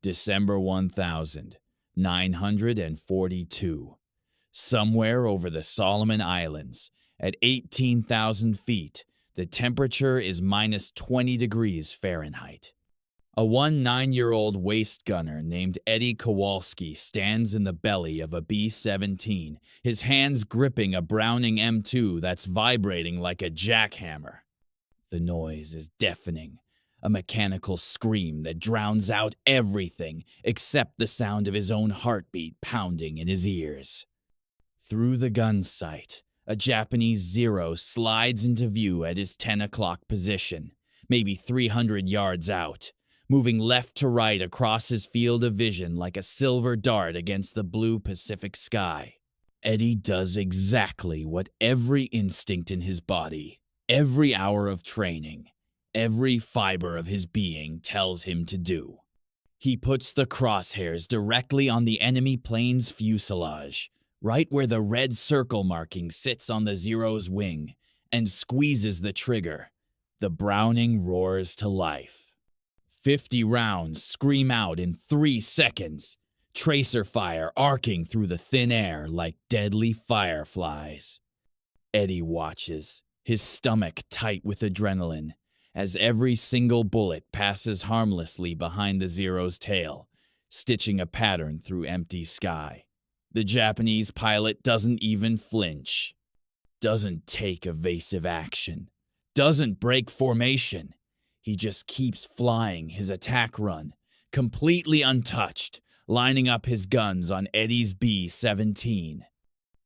December 1942. Somewhere over the Solomon Islands, at 18,000 feet, the temperature is minus 20 degrees Fahrenheit. A 9-year-old waist gunner named Eddie Kowalski stands in the belly of a B-17, his hands gripping a Browning M2 that's vibrating like a jackhammer. The noise is deafening, a mechanical scream that drowns out everything except the sound of his own heartbeat pounding in his ears. Through the gun sight, a Japanese Zero slides into view at his 10 o'clock position, maybe 300 yards out, moving left to right across his field of vision like a silver dart against the blue Pacific sky. Eddie does exactly what every instinct in his body, every hour of training, every fiber of his being tells him to do. He puts the crosshairs directly on the enemy plane's fuselage, right where the red circle marking sits on the Zero's wing, and squeezes the trigger. The Browning roars to life. 50 rounds scream out in 3 seconds, tracer fire arcing through the thin air like deadly fireflies. Eddie watches, his stomach tight with adrenaline, as every single bullet passes harmlessly behind the Zero's tail, stitching a pattern through empty sky. The Japanese pilot doesn't even flinch, doesn't take evasive action, doesn't break formation. He just keeps flying his attack run, completely untouched, lining up his guns on Eddie's B-17.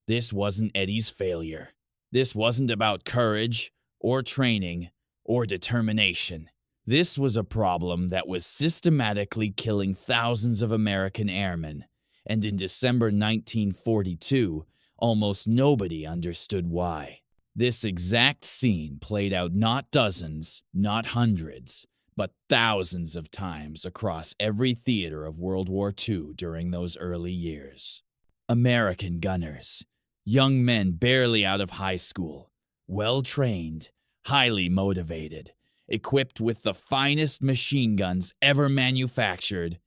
This wasn't Eddie's failure. This wasn't about courage, or training, or determination. This was a problem that was systematically killing thousands of American airmen, and in December 1942, almost nobody understood why. This exact scene played out not dozens, not hundreds, but thousands of times across every theater of World War II during those early years. American gunners, young men barely out of high school, well-trained, highly motivated, equipped with the finest machine guns ever manufactured,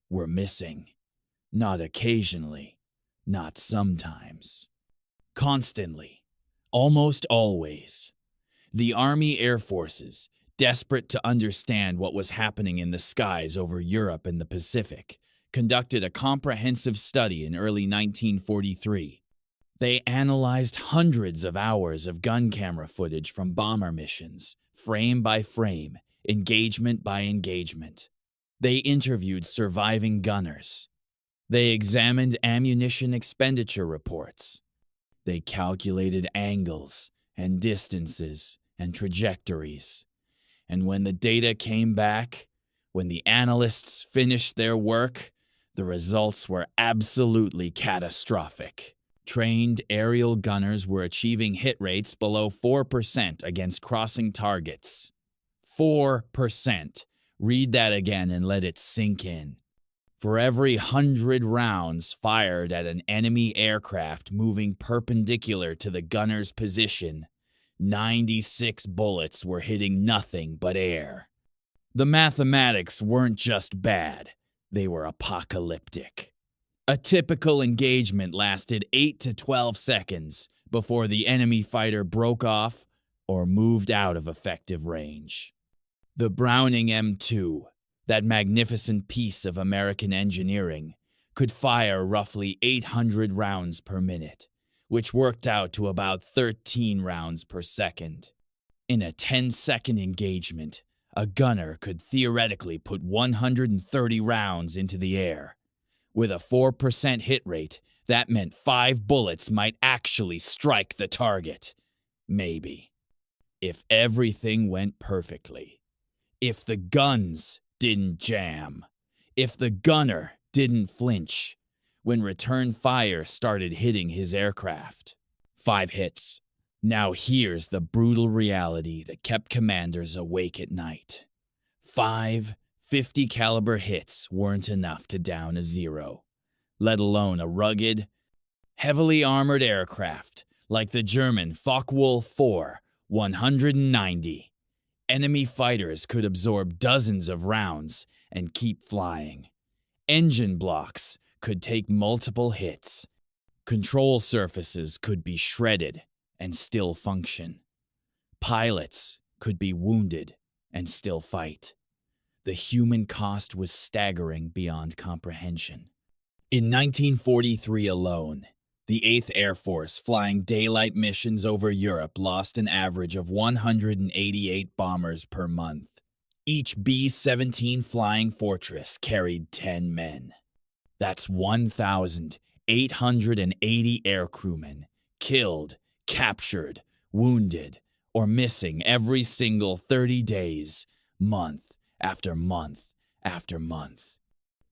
were missing. Not occasionally, not sometimes. Constantly. Almost always. The Army Air Forces, desperate to understand what was happening in the skies over Europe and the Pacific, conducted a comprehensive study in early 1943. They analyzed hundreds of hours of gun camera footage from bomber missions, frame by frame, engagement by engagement. They interviewed surviving gunners. They examined ammunition expenditure reports. They calculated angles and distances and trajectories. And when the data came back, when the analysts finished their work, the results were absolutely catastrophic. Trained aerial gunners were achieving hit rates below 4% against crossing targets. 4%. Read that again and let it sink in. For every 100 rounds fired at an enemy aircraft moving perpendicular to the gunner's position, 96 bullets were hitting nothing but air. The mathematics weren't just bad, they were apocalyptic. A typical engagement lasted 8 to 12 seconds before the enemy fighter broke off or moved out of effective range. The Browning M2, that magnificent piece of American engineering, could fire roughly 800 rounds per minute, which worked out to about 13 rounds per second. In a 10-second engagement, a gunner could theoretically put 130 rounds into the air. With a 4% hit rate, that meant 5 bullets might actually strike the target. Maybe. If everything went perfectly. If the guns didn't jam. If the gunner didn't flinch when return fire started hitting his aircraft. 5 hits. Now here's the brutal reality that kept commanders awake at night. 5 .50 caliber hits weren't enough to down a Zero, let alone a rugged, heavily armored aircraft like the German Focke-Wulf 190. Enemy fighters could absorb dozens of rounds and keep flying. Engine blocks could take multiple hits. Control surfaces could be shredded and still function. Pilots could be wounded and still fight. The human cost was staggering beyond comprehension. In 1943 alone, the 8th Air Force flying daylight missions over Europe lost an average of 188 bombers per month. Each B-17 Flying Fortress carried 10 men. That's 1,880 aircrewmen killed, captured, wounded, or missing every single 30 days, month after month after month.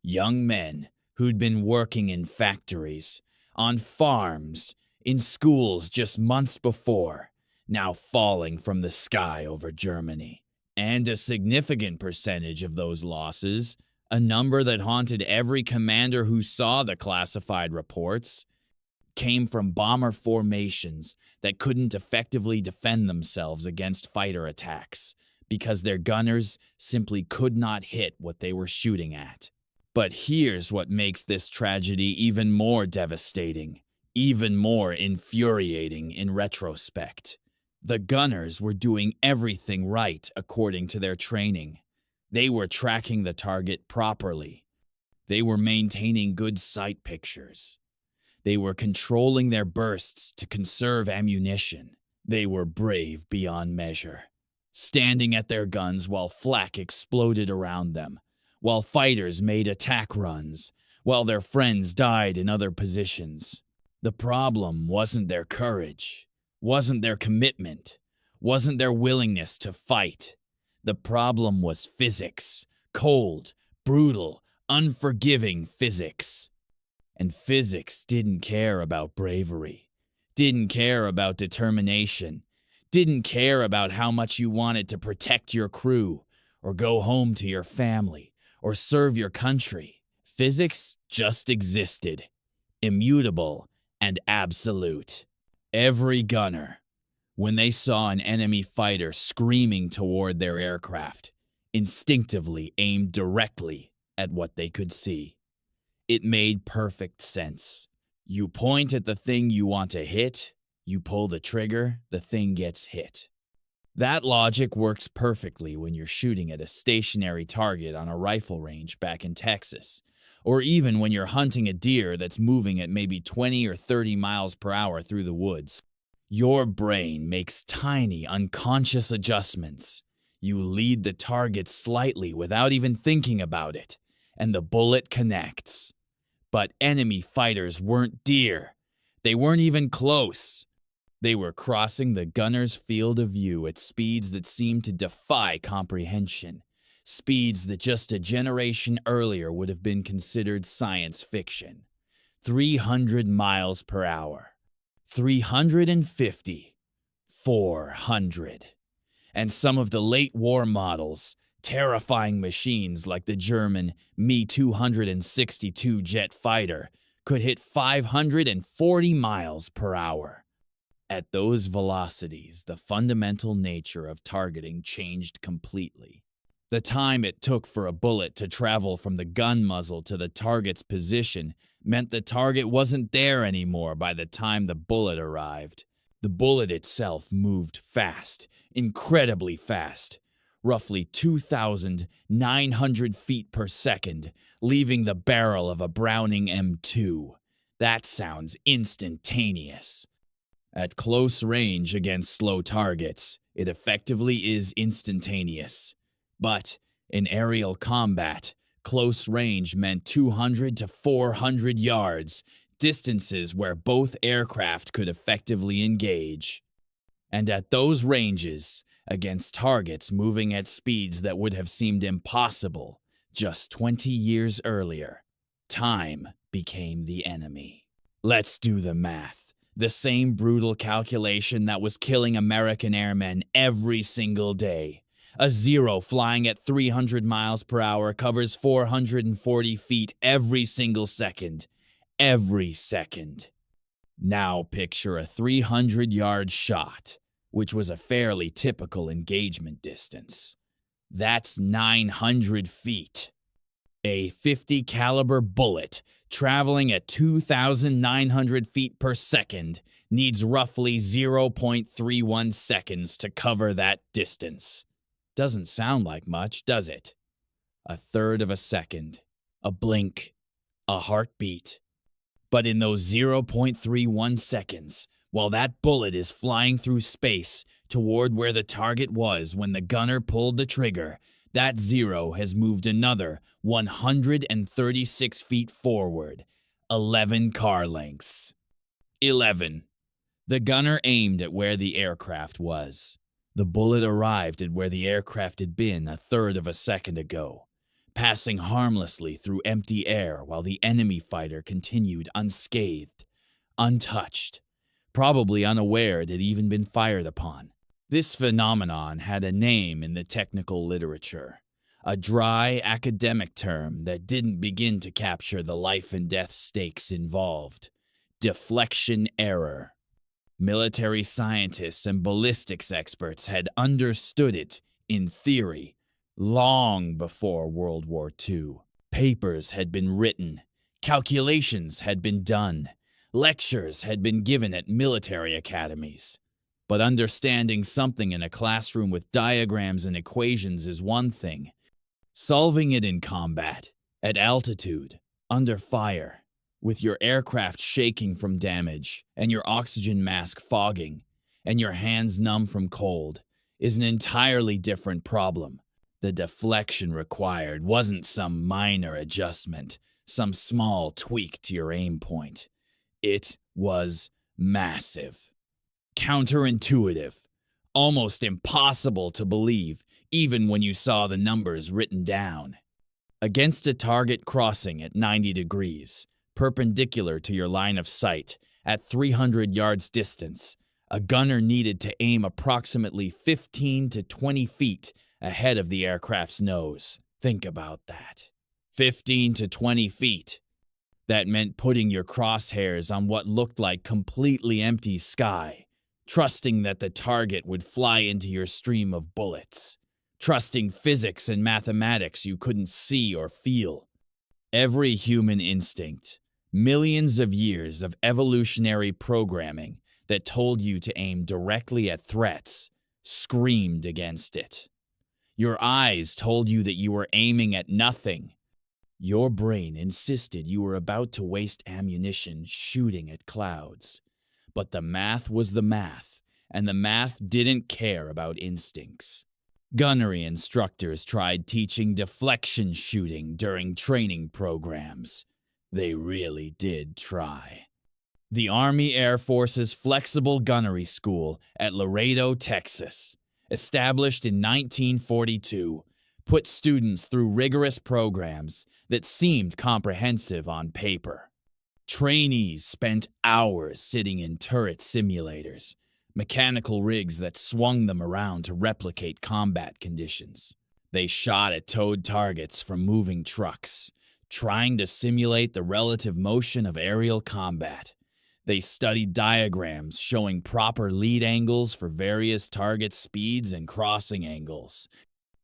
Young men who'd been working in factories, on farms, in schools just months before, now falling from the sky over Germany. And a significant percentage of those losses, a number that haunted every commander who saw the classified reports, came from bomber formations that couldn't effectively defend themselves against fighter attacks because their gunners simply could not hit what they were shooting at. But here's what makes this tragedy even more devastating, even more infuriating in retrospect. The gunners were doing everything right according to their training. They were tracking the target properly. They were maintaining good sight pictures. They were controlling their bursts to conserve ammunition. They were brave beyond measure, standing at their guns while flak exploded around them, while fighters made attack runs, while their friends died in other positions. The problem wasn't their courage, wasn't their commitment, wasn't their willingness to fight. The problem was physics, cold, brutal, unforgiving physics. And physics didn't care about bravery, didn't care about determination, didn't care about how much you wanted to protect your crew, or go home to your family, or serve your country. Physics just existed, immutable and absolute. Every gunner, when they saw an enemy fighter screaming toward their aircraft, instinctively aimed directly at what they could see. It made perfect sense. You point at the thing you want to hit, you pull the trigger, the thing gets hit. That logic works perfectly when you're shooting at a stationary target on a rifle range back in Texas, or even when you're hunting a deer that's moving at maybe 20 or 30 miles per hour through the woods. Your brain makes tiny, unconscious adjustments. You lead the target slightly without even thinking about it, and the bullet connects. But enemy fighters weren't deer. They weren't even close. They were crossing the gunner's field of view at speeds that seemed to defy comprehension, speeds that just a generation earlier would have been considered science fiction. 300 miles per hour. 350. 400. And some of the late war models, terrifying machines like the German Me-262 jet fighter, could hit 540 miles per hour. At those velocities, the fundamental nature of targeting changed completely. The time it took for a bullet to travel from the gun muzzle to the target's position meant the target wasn't there anymore by the time the bullet arrived. The bullet itself moved fast, incredibly fast, roughly 2,900 feet per second, leaving the barrel of a Browning M2. That sounds instantaneous. At close range against slow targets, it effectively is instantaneous. But in aerial combat, close range meant 200 to 400 yards, distances where both aircraft could effectively engage. And at those ranges, against targets moving at speeds that would have seemed impossible just 20 years earlier, time became the enemy. Let's do the math. The same brutal calculation that was killing American airmen every single day. A Zero flying at 300 miles per hour covers 440 feet every single second. Every second. Now picture a 300-yard shot, which was a fairly typical engagement distance. That's 900 feet. A 50 caliber bullet traveling at 2,900 feet per second needs roughly 0.31 seconds to cover that distance. Doesn't sound like much, does it? A third of a second, a blink, a heartbeat. But in those 0.31 seconds, while that bullet is flying through space toward where the target was when the gunner pulled the trigger, that zero has moved another 136 feet forward, 11 car lengths. 11. The gunner aimed at where the aircraft was. The bullet arrived at where the aircraft had been a third of a second ago, passing harmlessly through empty air while the enemy fighter continued unscathed, untouched, probably unaware it had even been fired upon. This phenomenon had a name in the technical literature, a dry academic term that didn't begin to capture the life and death stakes involved: deflection error. Military scientists and ballistics experts had understood it, in theory, long before World War II. Papers had been written, calculations had been done, lectures had been given at military academies. But understanding something in a classroom with diagrams and equations is one thing. Solving it in combat, at altitude, under fire, with your aircraft shaking from damage, and your oxygen mask fogging, and your hands numb from cold, is an entirely different problem. The deflection required wasn't some minor adjustment, some small tweak to your aim point. It was massive. Counterintuitive. Almost impossible to believe, even when you saw the numbers written down. Against a target crossing at 90 degrees, perpendicular to your line of sight, at 300 yards distance, a gunner needed to aim approximately 15 to 20 feet ahead of the aircraft's nose. Think about that. 15 to 20 feet. That meant putting your crosshairs on what looked like completely empty sky, trusting that the target would fly into your stream of bullets, trusting physics and mathematics you couldn't see or feel. Every human instinct, millions of years of evolutionary programming that told you to aim directly at threats, screamed against it. Your eyes told you that you were aiming at nothing. Your brain insisted you were about to waste ammunition shooting at clouds. But the math was the math, and the math didn't care about instincts. Gunnery instructors tried teaching deflection shooting during training programs. They really did try. The Army Air Force's Flexible Gunnery School at Laredo, Texas, established in 1942, put students through rigorous programs that seemed comprehensive on paper. Trainees spent hours sitting in turret simulators, mechanical rigs that swung them around to replicate combat conditions. They shot at towed targets from moving trucks, trying to simulate the relative motion of aerial combat. They studied diagrams showing proper lead angles for various target speeds and crossing angles.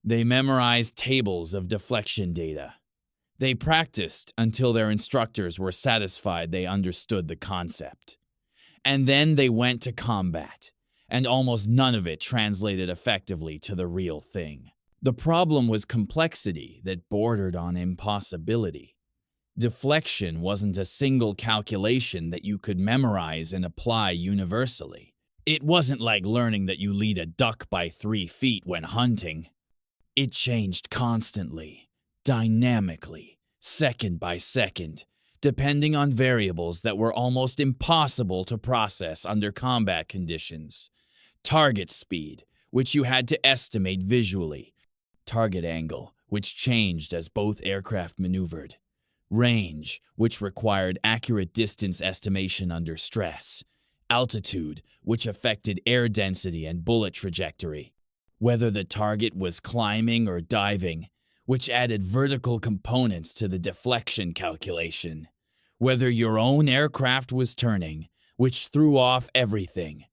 They memorized tables of deflection data. They practiced until their instructors were satisfied they understood the concept. And then they went to combat, and almost none of it translated effectively to the real thing. The problem was complexity that bordered on impossibility. Deflection wasn't a single calculation that you could memorize and apply universally. It wasn't like learning that you lead a duck by 3 feet when hunting. It changed constantly, dynamically, second by second, depending on variables that were almost impossible to process under combat conditions. Target speed, which you had to estimate visually. Target angle, which changed as both aircraft maneuvered. Range, which required accurate distance estimation under stress. Altitude, which affected air density and bullet trajectory. Whether the target was climbing or diving, which added vertical components to the deflection calculation. Whether your own aircraft was turning, which threw off everything.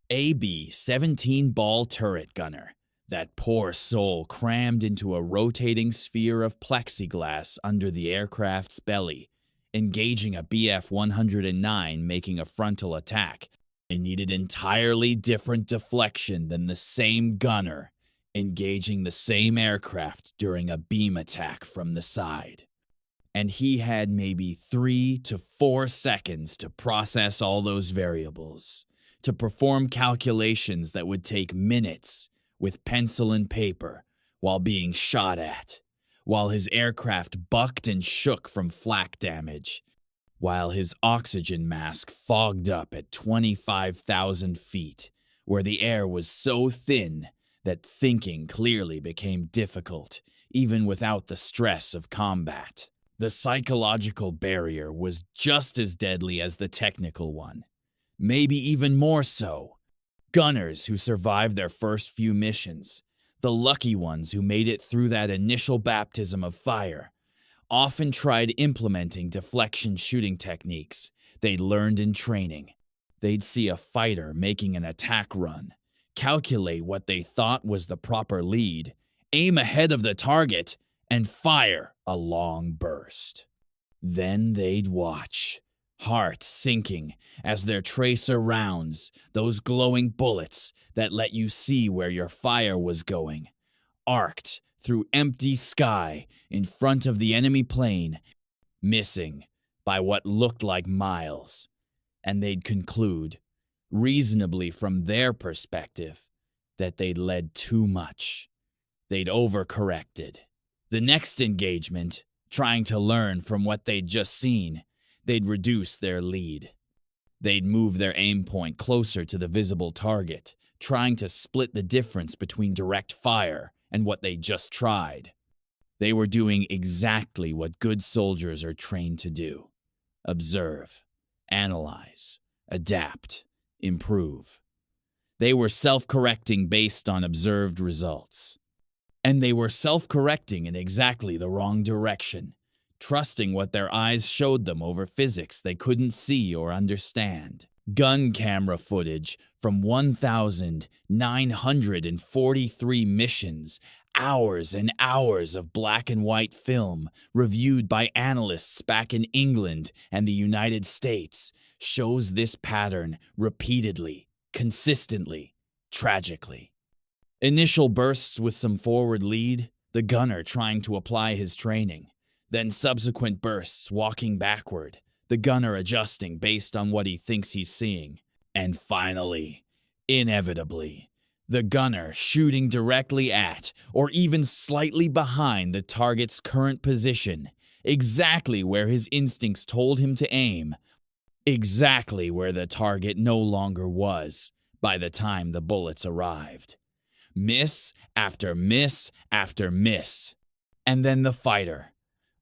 AB 17 ball turret gunner, That poor soul crammed into a rotating sphere of plexiglass under the aircraft's belly, engaging a Bf 109 making a frontal attack. It needed entirely different deflection than the same gunner engaging the same aircraft during a beam attack from the side. And he had maybe 3 to 4 seconds to process all those variables, to perform calculations that would take minutes with pencil and paper while being shot at, while his aircraft bucked and shook from flak damage, while his oxygen mask fogged up at 25,000 feet, where the air was so thin that thinking clearly became difficult, even without the stress of combat. The psychological barrier was just as deadly as the technical one, maybe even more so. Gunners who survived their first few missions, the lucky ones who made it through that initial baptism of fire, often tried implementing deflection shooting techniques they'd learned in training. They'd see a fighter making an attack run, calculate what they thought was the proper lead, aim ahead of the target, and fire a long burst. Then they'd watch, heart sinking, as their tracer rounds, those glowing bullets that let you see where your fire was going, arced through empty sky in front of the enemy plane, missing by what looked like miles. And they'd conclude, reasonably from their perspective, that they'd led too much. They'd overcorrected. The next engagement, trying to learn from what they'd just seen, they'd reduce their lead. They'd move their aim point closer to the visible target, trying to split the difference between direct fire and what they just tried. They were doing exactly what good soldiers are trained to do: observe, analyze, adapt, improve. They were self-correcting based on observed results. And they were self-correcting in exactly the wrong direction, trusting what their eyes showed them over physics they couldn't see or understand. Gun camera footage from 1,943 missions, hours and hours of black and white film reviewed by analysts back in England and the United States, shows this pattern repeatedly, consistently, tragically. Initial bursts with some forward lead, the gunner trying to apply his training. Then subsequent bursts walking backward, the gunner adjusting based on what he thinks he's seeing. And finally, inevitably, the gunner shooting directly at or even slightly behind the target's current position, exactly where his instincts told him to aim, exactly where the target no longer was by the time the bullets arrived. Miss after miss after miss. And then the fighter,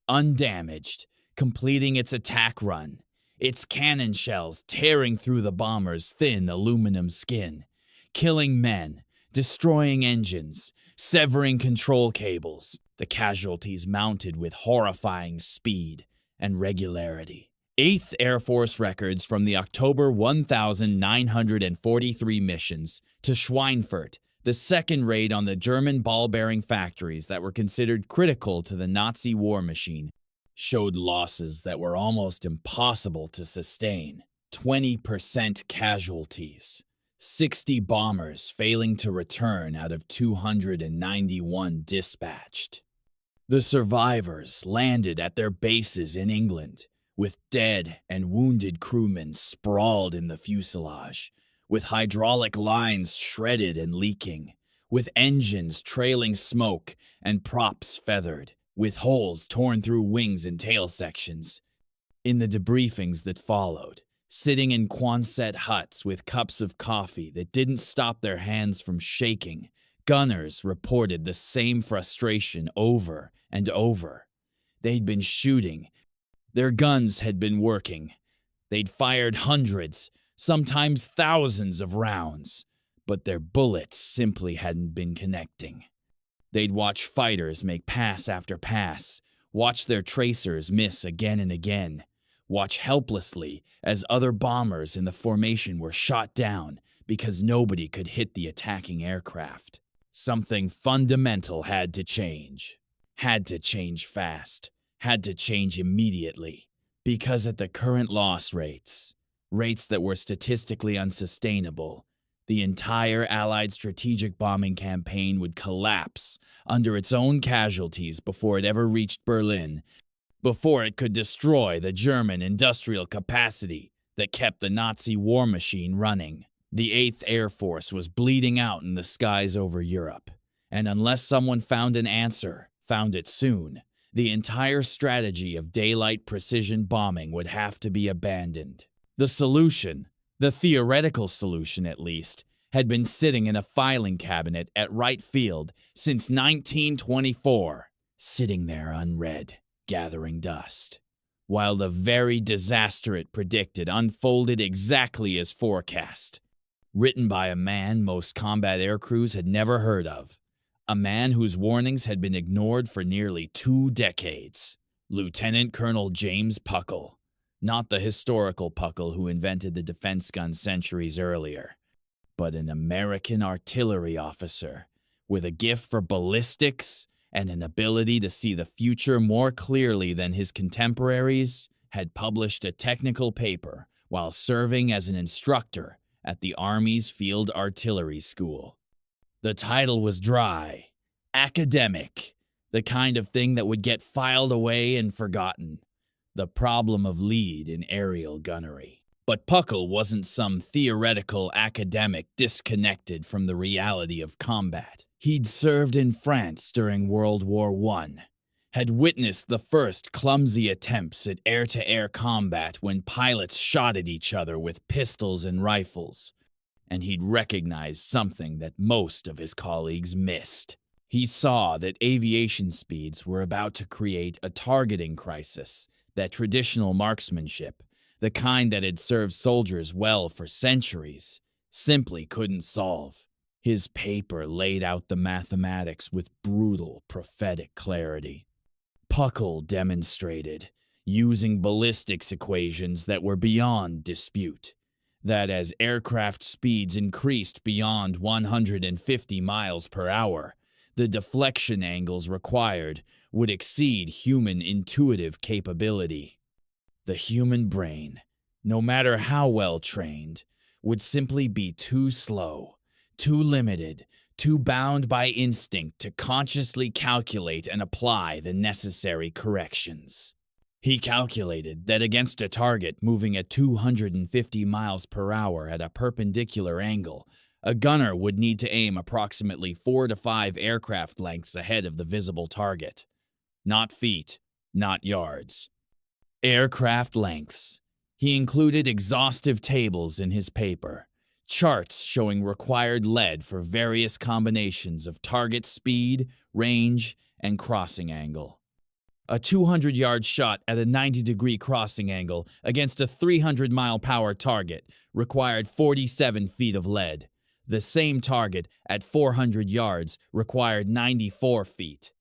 undamaged, completing its attack run, its cannon shells tearing through the bomber's thin aluminum skin, killing men, destroying engines, severing control cables, the casualties mounted with horrifying speed and regularity. 8th Air Force records from the October 1943 missions to Schweinfurt, the second raid on the German ball-bearing factories that were considered critical to the Nazi war machine, showed losses that were almost impossible to sustain. 20% casualties, 60 bombers failing to return out of 291 dispatched. The survivors landed at their bases in England, with dead and wounded crewmen sprawled in the fuselage, with hydraulic lines shredded and leaking, with engines trailing smoke and props feathered, with holes torn through wings and tail sections. In the debriefings that followed, sitting in Quonset huts with cups of coffee that didn't stop their hands from shaking, gunners reported the same frustration over and over. They'd been shooting. Their guns had been working. They'd fired hundreds, sometimes thousands of rounds, but their bullets simply hadn't been connecting. They'd watch fighters make pass after pass, watch their tracers miss again and again, watch helplessly as other bombers in the formation were shot down because nobody could hit the attacking aircraft. Something fundamental had to change. Had to change fast. Had to change immediately. Because at the current loss rates that were statistically unsustainable, the entire Allied strategic bombing campaign would collapse under its own casualties before it ever reached Berlin, before it could destroy the German industrial capacity that kept the Nazi war machine running. The 8th Air Force was bleeding out in the skies over Europe, and unless someone found an answer, found it soon, the entire strategy of daylight precision bombing would have to be abandoned. The solution, the theoretical solution at least, had been sitting in a filing cabinet at Wright Field since 1924, sitting there unread, gathering dust, while the very disaster it predicted unfolded exactly as forecast. Written by a man most combat air crews had never heard of, a man whose warnings had been ignored for nearly 2 decades. Lieutenant Colonel James Puckle, not the historical Puckle who invented the defense gun centuries earlier, but an American artillery officer with a gift for ballistics and an ability to see the future more clearly than his contemporaries, had published a technical paper while serving as an instructor at the Army's Field Artillery School. The title was dry, academic, the kind of thing that would get filed away and forgotten. The problem of lead in aerial gunnery. But Puckle wasn't some theoretical academic disconnected from the reality of combat. He'd served in France during World War I, had witnessed the first clumsy attempts at air-to-air combat when pilots shot at each other with pistols and rifles, and he'd recognized something that most of his colleagues missed. He saw that aviation speeds were about to create a targeting crisis that traditional marksmanship, the kind that had served soldiers well for centuries, simply couldn't solve. His paper laid out the mathematics with brutal, prophetic clarity. Puckle demonstrated, using ballistics equations that were beyond dispute, that as aircraft speeds increased beyond 150 miles per hour, the deflection angles required would exceed human intuitive capability. The human brain, no matter how well trained, would simply be too slow, too limited, too bound by instinct to consciously calculate and apply the necessary corrections. He calculated that against a target moving at 250 miles per hour at a perpendicular angle, a gunner would need to aim approximately 4 to 5 aircraft lengths ahead of the visible target. Not feet, not yards. Aircraft lengths. He included exhaustive tables in his paper, charts showing required lead for various combinations of target speed, range, and crossing angle. A 200-yard shot at a 90-degree crossing angle against a 300-mile-per-hour target required 47 feet of lead. The same target at 400 yards required 94 feet.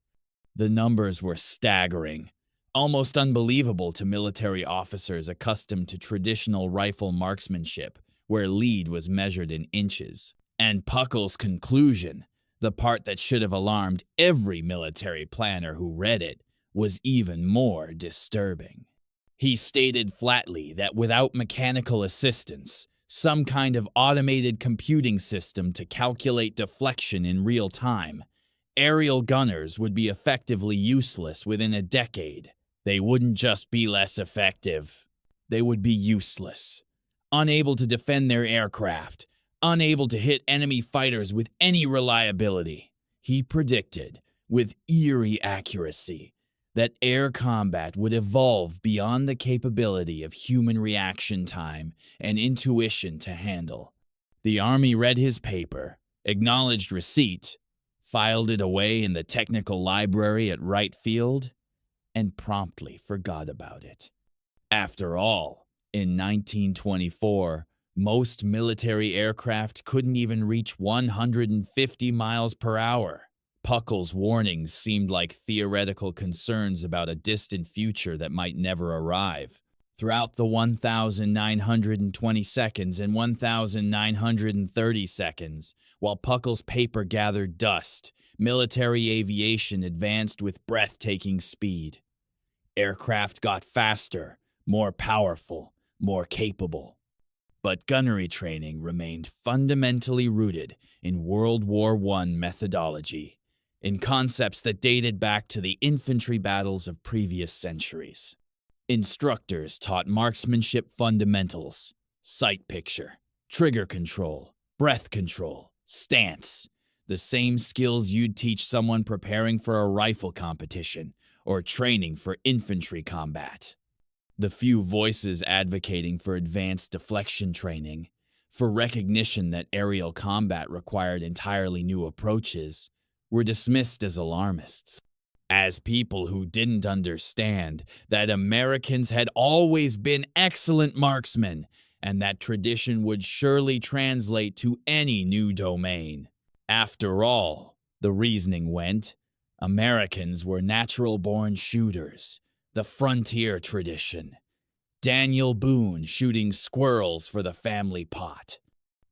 The numbers were staggering, almost unbelievable to military officers accustomed to traditional rifle marksmanship, where lead was measured in inches. And Puckle's conclusion, the part that should have alarmed every military planner who read it, was even more disturbing. He stated flatly that without mechanical assistance, some kind of automated computing system to calculate deflection in real time, aerial gunners would be effectively useless within a decade. They wouldn't just be less effective. They would be useless. Unable to defend their aircraft, unable to hit enemy fighters with any reliability. He predicted, with eerie accuracy, that air combat would evolve beyond the capability of human reaction time and intuition to handle. The Army read his paper, acknowledged receipt, filed it away in the technical library at Wright Field, and promptly forgot about it. After all, in 1924, most military aircraft couldn't even reach 150 miles per hour. Puckle's warnings seemed like theoretical concerns about a distant future that might never arrive. Throughout the 1,920 seconds and 1,930 seconds, while Puckle's paper gathered dust, military aviation advanced with breathtaking speed. Aircraft got faster, more powerful, more capable. But gunnery training remained fundamentally rooted in World War I methodology, in concepts that dated back to the infantry battles of previous centuries. Instructors taught marksmanship fundamentals, sight picture, trigger control, breath control, stance, the same skills you'd teach someone preparing for a rifle competition or training for infantry combat. The few voices advocating for advanced deflection training, for recognition that aerial combat required entirely new approaches, were dismissed as alarmists, as people who didn't understand that Americans had always been excellent marksmen and that tradition would surely translate to any new domain. After all, the reasoning went, Americans were natural-born shooters, the frontier tradition. Daniel Boone shooting squirrels for the family pot.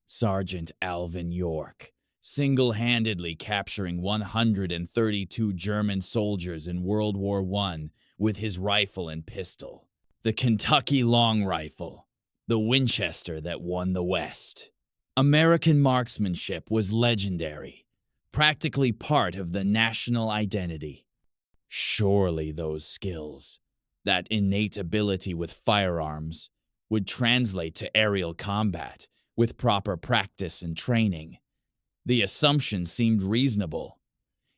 Sergeant Alvin York single-handedly capturing 132 German soldiers in World War I with his rifle and pistol. The Kentucky long rifle, the Winchester that won the West. American marksmanship was legendary, practically part of the national identity. Surely those skills, that innate ability with firearms, would translate to aerial combat with proper practice and training. The assumption seemed reasonable.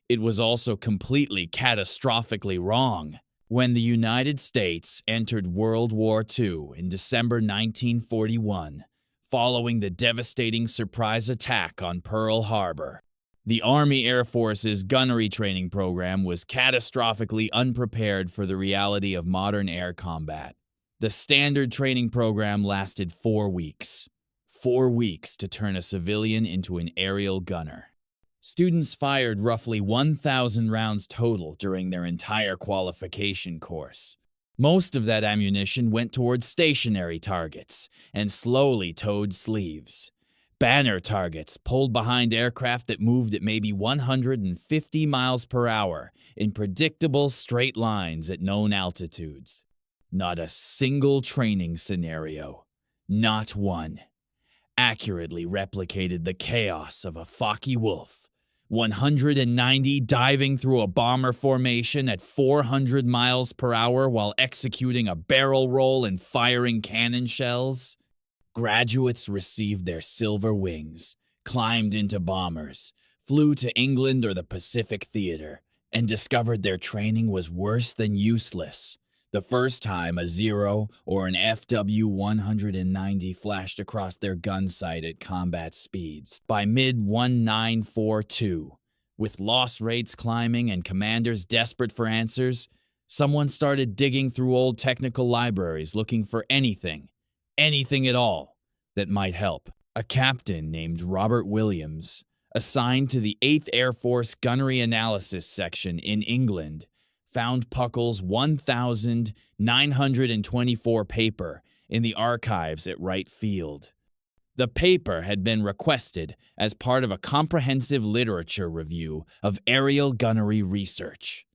It was also completely catastrophically wrong. When the United States entered World War II in December 1941, following the devastating surprise attack on Pearl Harbor, the Army Air Force's gunnery training program was catastrophically unprepared for the reality of modern air combat. The standard training program lasted 4 weeks. 4 weeks to turn a civilian into an aerial gunner. Students fired roughly 1,000 rounds total during their entire qualification course. Most of that ammunition went towards stationary targets and slowly towed sleeves. Banner targets pulled behind aircraft that moved at maybe 150 miles per hour in predictable straight lines at known altitudes. Not a single training scenario, not one, accurately replicated the chaos of a Focke-Wulf, 190 diving through a bomber formation at 400 miles per hour while executing a barrel roll and firing cannon shells. Graduates received their silver wings, climbed into bombers, flew to England or the Pacific Theater, and discovered their training was worse than useless. The first time a 0 or an FW-190 flashed across their gun sight at combat speeds. By mid-1942, with loss rates climbing and commanders desperate for answers, someone started digging through old technical libraries looking for anything at all, that might help. A captain named Robert Williams, assigned to the 8th Air Force Gunnery Analysis Section in England, found Puckle's 1,924 paper in the archives at Wright Field. The paper had been requested as part of a comprehensive literature review of aerial gunnery research.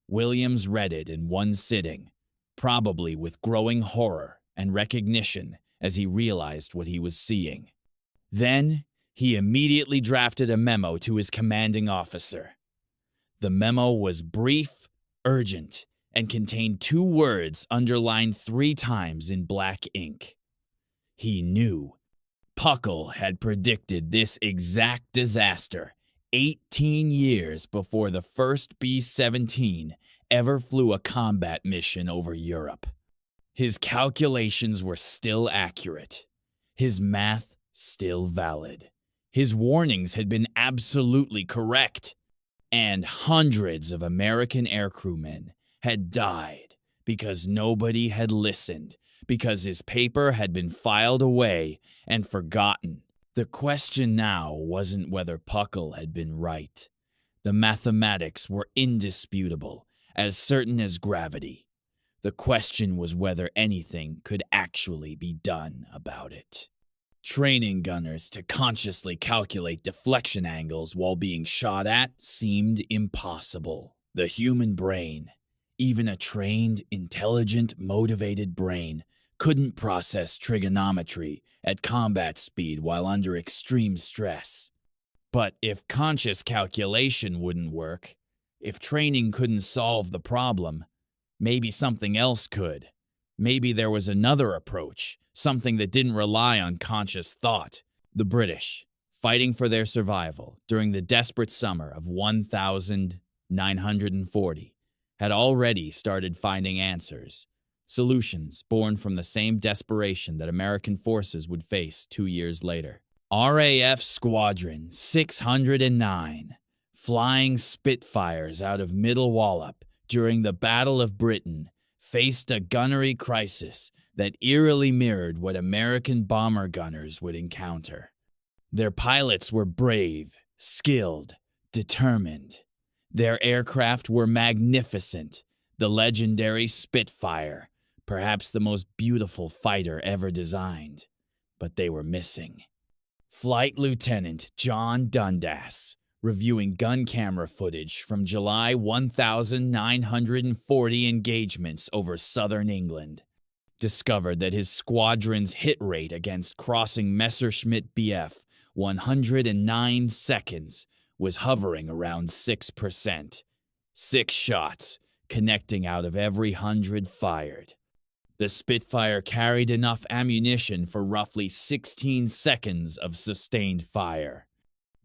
Williams read it in one sitting, probably with growing horror and recognition as he realized what he was seeing. Then, he immediately drafted a memo to his commanding officer. The memo was brief, urgent, and contained 2 words underlined 3 times in black ink. He knew. Puckle had predicted this exact disaster 18 years before the first B-17 ever flew a combat mission over Europe. His calculations were still accurate. His math still valid. His warnings had been absolutely correct. And hundreds of American aircrewmen had died because nobody had listened, because his paper had been filed away and forgotten. The question now wasn't whether Puckle had been right. The mathematics were indisputable, as certain as gravity. The question was whether anything could actually be done about it. Training gunners to consciously calculate deflection angles while being shot at seemed impossible. The human brain, even a trained, intelligent, motivated brain, couldn't process trigonometry at combat speed while under extreme stress. But if conscious calculation wouldn't work, if training couldn't solve the problem, maybe something else could. Maybe there was another approach, something that didn't rely on conscious thought. The British, fighting for their survival during the desperate summer of 1940, had already started finding answers, solutions born from the same desperation that American forces would face 2 years later. RAF Squadron 609, flying Spitfires out of Middle Wallop during the Battle of Britain, faced a gunnery crisis that eerily mirrored what American bomber gunners would encounter. Their pilots were brave, skilled, determined. Their aircraft were magnificent, the legendary Spitfire, perhaps the most beautiful fighter ever designed. But they were missing. Flight Lieutenant John Dundas, reviewing gun camera footage from July 1940 engagements over southern England, discovered that his squadron's hit rate against crossing Messerschmitt Bf 109 seconds was hovering around 6%. 6 shots connecting out of every 100 fired. The Spitfire carried enough ammunition for roughly 16 seconds of sustained fire.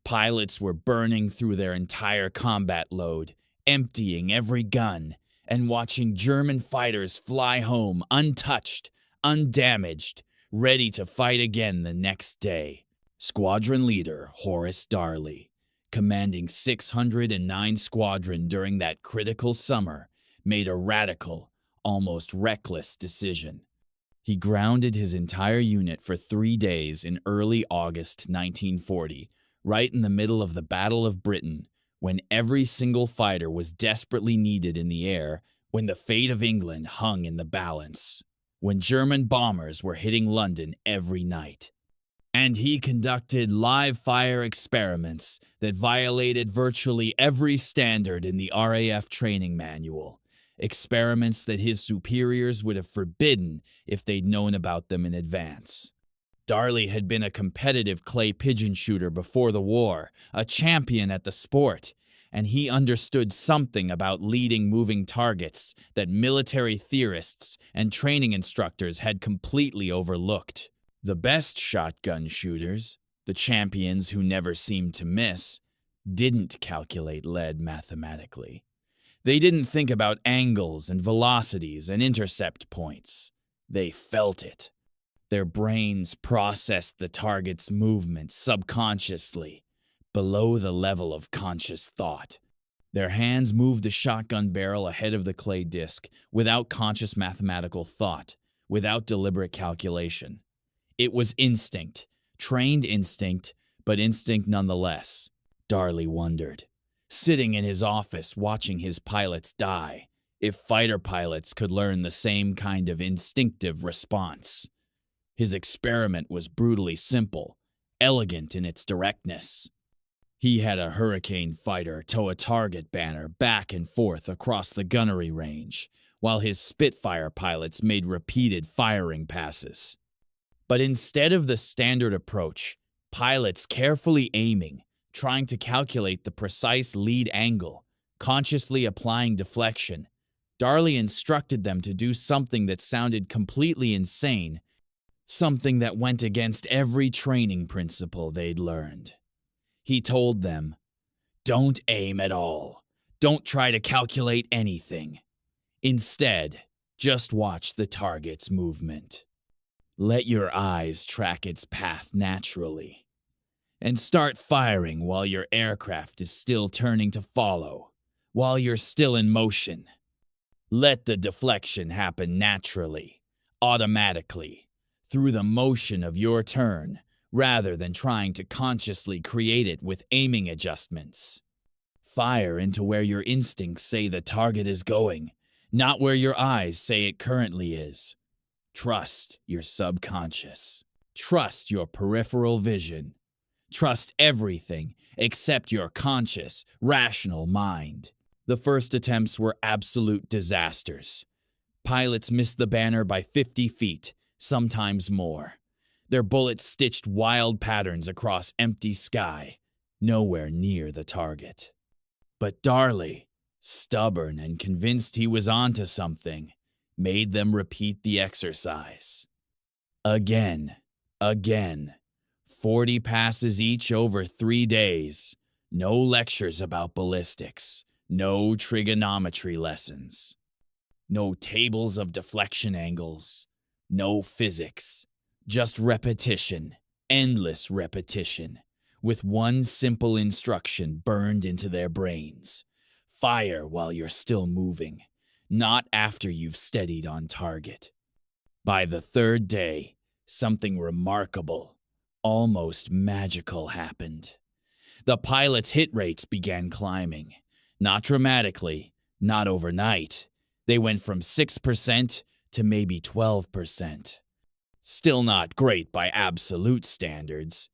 Pilots were burning through their entire combat load, emptying every gun, and watching German fighters fly home untouched, undamaged, ready to fight again the next day. Squadron leader Horace Darley, commanding 609 Squadron during that critical summer, made a radical, almost reckless decision. He grounded his entire unit for 3 days in early August 1940, right in the middle of the Battle of Britain, when every single fighter was desperately needed in the air, when the fate of England hung in the balance, when German bombers were hitting London every night. And he conducted live-fire experiments that violated virtually every standard in the RAF training manual, experiments that his superiors would have forbidden if they'd known about them in advance. Darley had been a competitive clay pigeon shooter before the war, a champion at the sport, and he understood something about leading moving targets that military theorists and training instructors had completely overlooked. The best shotgun shooters, the champions who never seemed to miss, didn't calculate lead mathematically. They didn't think about angles and velocities and intercept points. They felt it. Their brains processed the target's movement subconsciously, below the level of conscious thought. Their hands moved the shotgun barrel ahead of the clay disc without conscious mathematical thought, without deliberate calculation. It was instinct, trained instinct, but instinct nonetheless. Darley wondered, sitting in his office watching his pilots die, if fighter pilots could learn the same kind of instinctive response. His experiment was brutally simple, elegant in its directness. He had a Hurricane fighter tow a target banner back and forth across the gunnery range, while his Spitfire pilots made repeated firing passes. But instead of the standard approach, pilots carefully aiming, trying to calculate the precise lead angle, consciously applying deflection, Darley instructed them to do something that sounded completely insane, something that went against every training principle they'd learned. He told them, "Don't aim at all. Don't try to calculate anything. Instead, just watch the target's movement. Let your eyes track its path naturally. And start firing while your aircraft is still turning to follow, while you're still in motion. Let the deflection happen naturally, automatically, through the motion of your turn, rather than trying to consciously create it with aiming adjustments. Fire into where your instincts say the target is going, not where your eyes say it currently is. Trust your subconscious. Trust your peripheral vision. Trust everything except your conscious, rational mind. The first attempts were absolute disasters. Pilots missed the banner by 50 feet, sometimes more. Their bullets stitched wild patterns across empty sky, nowhere near the target. But Darley, stubborn and convinced he was onto something, made them repeat the exercise. Again, 40 passes each over 3 days. No lectures about ballistics. No trigonometry lessons. No tables of deflection angles. No physics. Just repetition. Endless repetition. With one simple instruction burned into their brains. Fire while you're still moving, not after you've steadied on target. By the third day, something remarkable, almost magical happened. The pilots' hit rates began climbing. Not dramatically, not overnight. They went from 6% to maybe 12%. Still not great by absolute standards,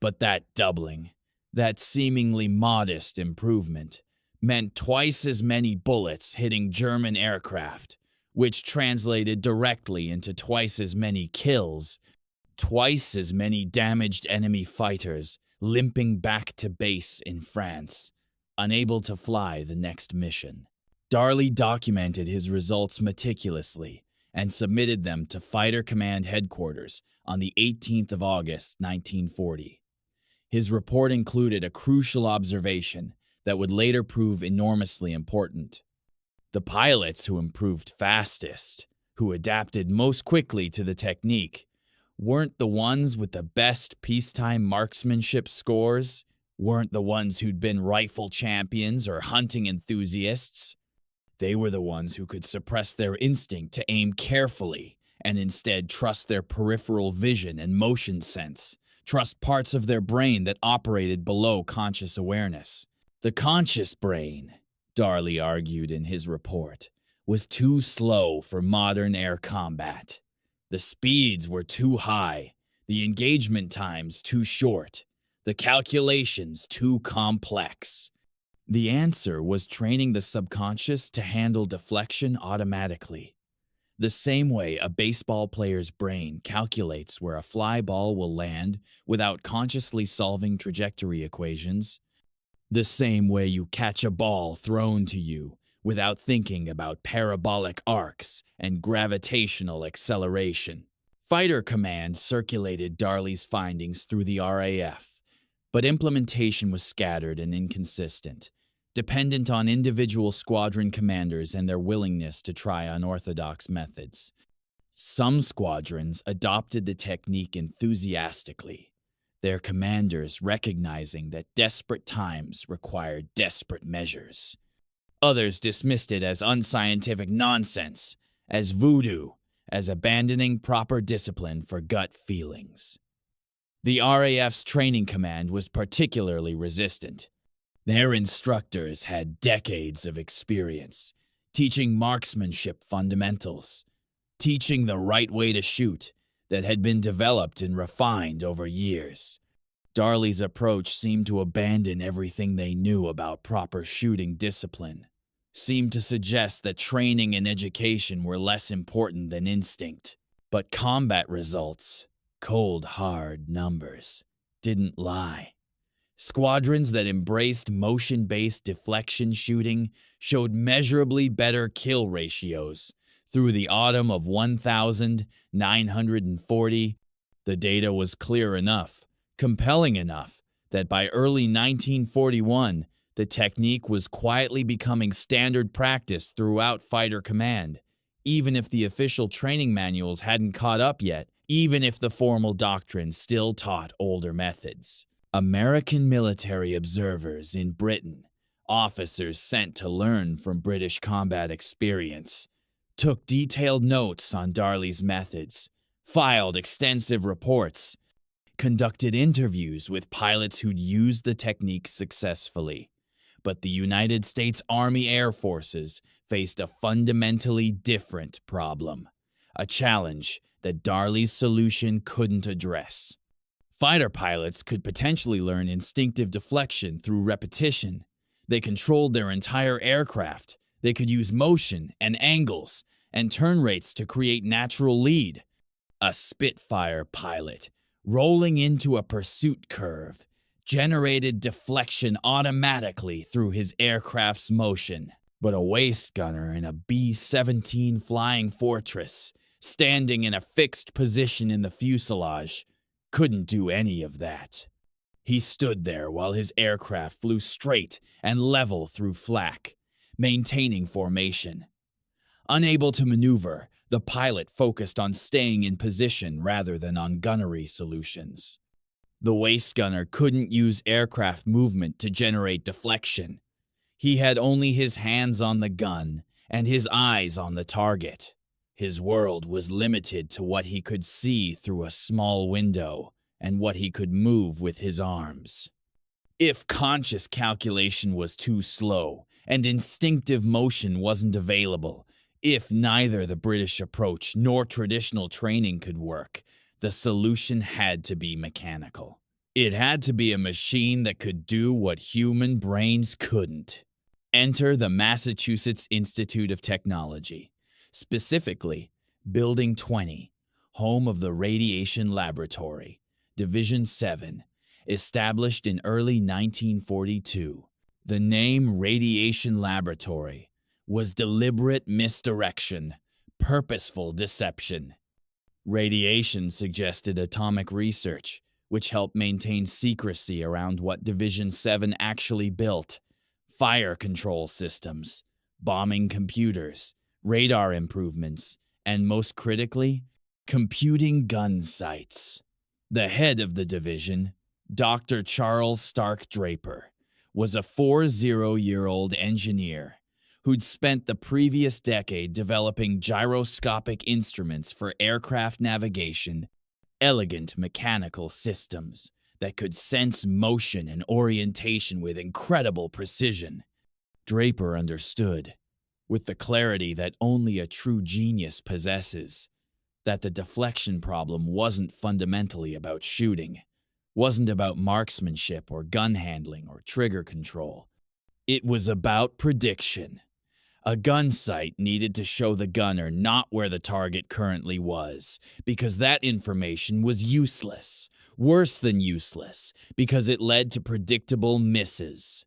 but that doubling, that seemingly modest improvement, meant twice as many bullets hitting German aircraft, which translated directly into twice as many kills, twice as many damaged enemy fighters limping back to base in France, unable to fly the next mission. Darley documented his results meticulously and submitted them to Fighter Command Headquarters on the 18th of August, 1940. His report included a crucial observation that would later prove enormously important. The pilots who improved fastest, who adapted most quickly to the technique, weren't the ones with the best peacetime marksmanship scores, weren't the ones who'd been rifle champions or hunting enthusiasts. They were the ones who could suppress their instinct to aim carefully and instead trust their peripheral vision and motion sense, trust parts of their brain that operated below conscious awareness. The conscious brain, Darley argued in his report, was too slow for modern air combat. The speeds were too high, the engagement times too short, the calculations too complex. The answer was training the subconscious to handle deflection automatically. The same way a baseball player's brain calculates where a fly ball will land without consciously solving trajectory equations. The same way you catch a ball thrown to you without thinking about parabolic arcs and gravitational acceleration. Fighter Command circulated Darley's findings through the RAF, but implementation was scattered and inconsistent, dependent on individual squadron commanders and their willingness to try unorthodox methods. Some squadrons adopted the technique enthusiastically, their commanders recognizing that desperate times required desperate measures. Others dismissed it as unscientific nonsense, as voodoo, as abandoning proper discipline for gut feelings. The RAF's training command was particularly resistant. Their instructors had decades of experience, teaching marksmanship fundamentals, teaching the right way to shoot that had been developed and refined over years. Darley's approach seemed to abandon everything they knew about proper shooting discipline, seemed to suggest that training and education were less important than instinct. But combat results, cold, hard numbers, didn't lie. Squadrons that embraced motion-based deflection shooting showed measurably better kill ratios. Through the autumn of 1940, the data was clear enough, compelling enough, that by early 1941, the technique was quietly becoming standard practice throughout Fighter Command, even if the official training manuals hadn't caught up yet, even if the formal doctrine still taught older methods. American military observers in Britain, officers sent to learn from British combat experience, took detailed notes on Darley's methods, filed extensive reports, conducted interviews with pilots who'd used the technique successfully. But the United States Army Air Forces faced a fundamentally different problem, a challenge that Darley's solution couldn't address. Fighter pilots could potentially learn instinctive deflection through repetition. They controlled their entire aircraft. They could use motion and angles and turn rates to create natural lead. A Spitfire pilot, rolling into a pursuit curve, generated deflection automatically through his aircraft's motion. But a waist gunner in a B-17 Flying Fortress, standing in a fixed position in the fuselage, couldn't do any of that. He stood there while his aircraft flew straight and level through flak, maintaining formation. Unable to maneuver, the pilot focused on staying in position rather than on gunnery solutions. The waist gunner couldn't use aircraft movement to generate deflection. He had only his hands on the gun and his eyes on the target. His world was limited to what he could see through a small window and what he could move with his arms. If conscious calculation was too slow and instinctive motion wasn't available, if neither the British approach nor traditional training could work, the solution had to be mechanical. It had to be a machine that could do what human brains couldn't. Enter the Massachusetts Institute of Technology, specifically Building 20, home of the Radiation Laboratory, Division 7, established in early 1942. The name Radiation Laboratory was deliberate misdirection, purposeful deception. Radiation suggested atomic research, which helped maintain secrecy around what Division 7 actually built: fire control systems, bombing computers, radar improvements, and most critically, computing gun sights. The head of the division, Dr. Charles Stark Draper, was a 40-year-old engineer who'd spent the previous decade developing gyroscopic instruments for aircraft navigation, elegant mechanical systems that could sense motion and orientation with incredible precision. Draper understood, with the clarity that only a true genius possesses, that the deflection problem wasn't fundamentally about shooting, wasn't about marksmanship or gun handling or trigger control. It was about prediction. A gun sight needed to show the gunner not where the target currently was, because that information was useless. Worse than useless, because it led to predictable misses.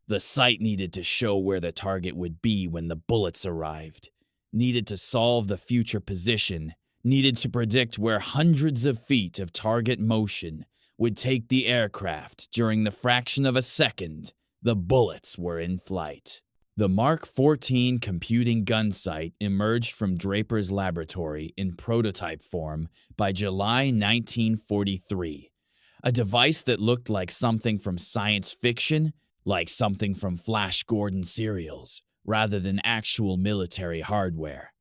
The sight needed to show where the target would be when the bullets arrived, needed to solve the future position, needed to predict where hundreds of feet of target motion would take the aircraft during the fraction of a second the bullets were in flight. The Mark 14 computing gun sight emerged from Draper's laboratory in prototype form by July 1943, a device that looked like something from science fiction, like something from Flash Gordon serials, rather than actual military hardware.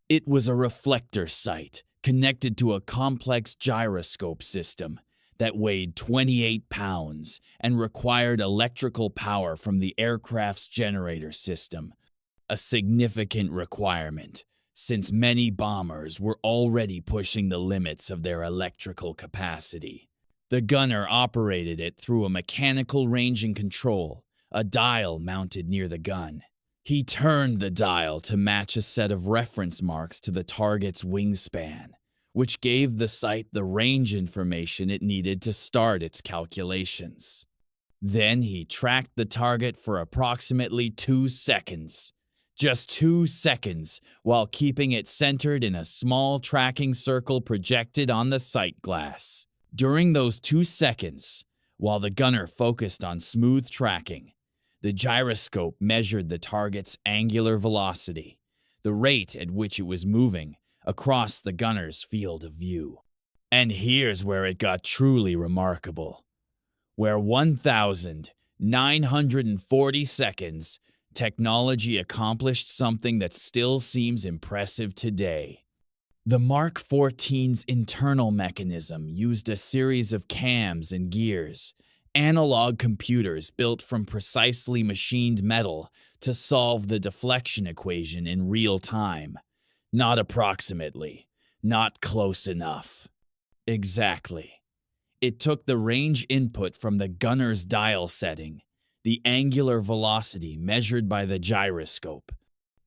It was a reflector sight connected to a complex gyroscope system that weighed 28 pounds and required electrical power from the aircraft's generator system, a significant requirement since many bombers were already pushing the limits of their electrical capacity. The gunner operated it through a mechanical ranging control, a dial mounted near the gun. He turned the dial to match a set of reference marks to the target's wingspan, which gave the sight the range information it needed to start its calculations. Then he tracked the target for approximately 2 seconds. Just 2 seconds, while keeping it centered in a small tracking circle projected on the sight glass. During those 2 seconds, while the gunner focused on smooth tracking, the gyroscope measured the target's angular velocity, the rate at which it was moving across the gunner's field of view. And here's where it got truly remarkable. Where 1,940 seconds, technology accomplished something that still seems impressive today. The Mark 14's internal mechanism used a series of cams and gears, Analog computers built from precisely machined metal to solve the deflection equation in real time. Not approximately. Not close enough. Exactly. It took the range input from the gunner's dial setting, the angular velocity measured by the gyroscope,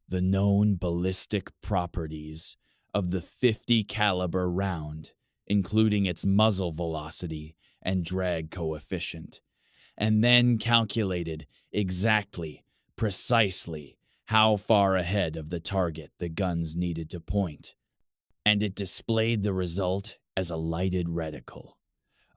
the known ballistic properties of the .50 caliber round, including its muzzle velocity and drag coefficient, and then calculated exactly, precisely, how far ahead of the target the guns needed to point. And it displayed the result as a lighted reticle,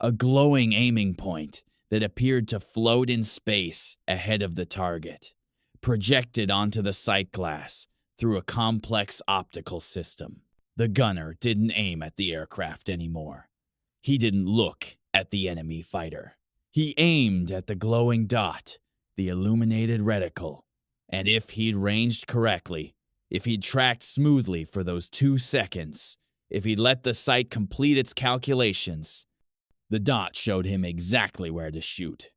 a glowing aiming point that appeared to float in space ahead of the target, projected onto the sight glass through a complex optical system. The gunner didn't aim at the aircraft anymore. He didn't look at the enemy fighter. He aimed at the glowing dot, the illuminated reticle, and if he'd ranged correctly, if he'd tracked smoothly for those 2 seconds, if he'd let the sight complete its calculations, the dot showed him exactly where to shoot.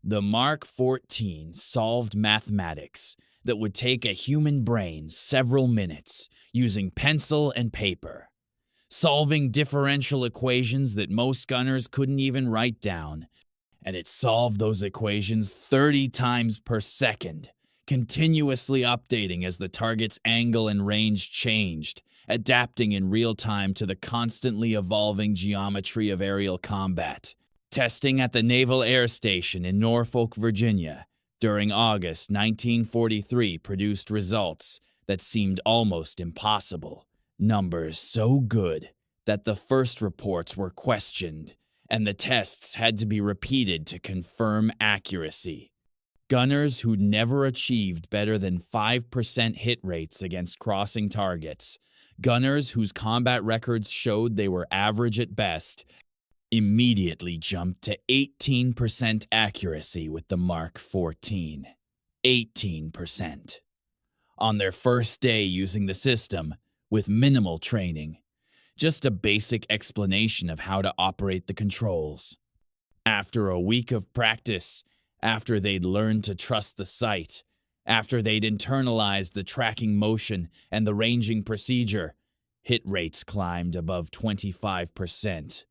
The Mark 14 solved mathematics that would take a human brain several minutes using pencil and paper, solving differential equations that most gunners couldn't even write down, and it solved those equations 30 times per second, continuously updating as the target's angle and range changed, adapting in real time to the constantly evolving geometry of aerial combat. Testing at the Naval Air Station in Norfolk, Virginia, during August 1943 produced results that seemed almost impossible. Numbers so good that the first reports were questioned, and the tests had to be repeated to confirm accuracy. Gunners who'd never achieved better than 5% hit rates against crossing targets, gunners whose combat records showed they were average at best, immediately jumped to 18% accuracy with the Mark 14. 18%. On their first day using the system, with minimal training, just a basic explanation of how to operate the controls. After a week of practice, after they'd learned to trust the sight, after they'd internalized the tracking motion and the ranging procedure, hit rates climbed above 25%.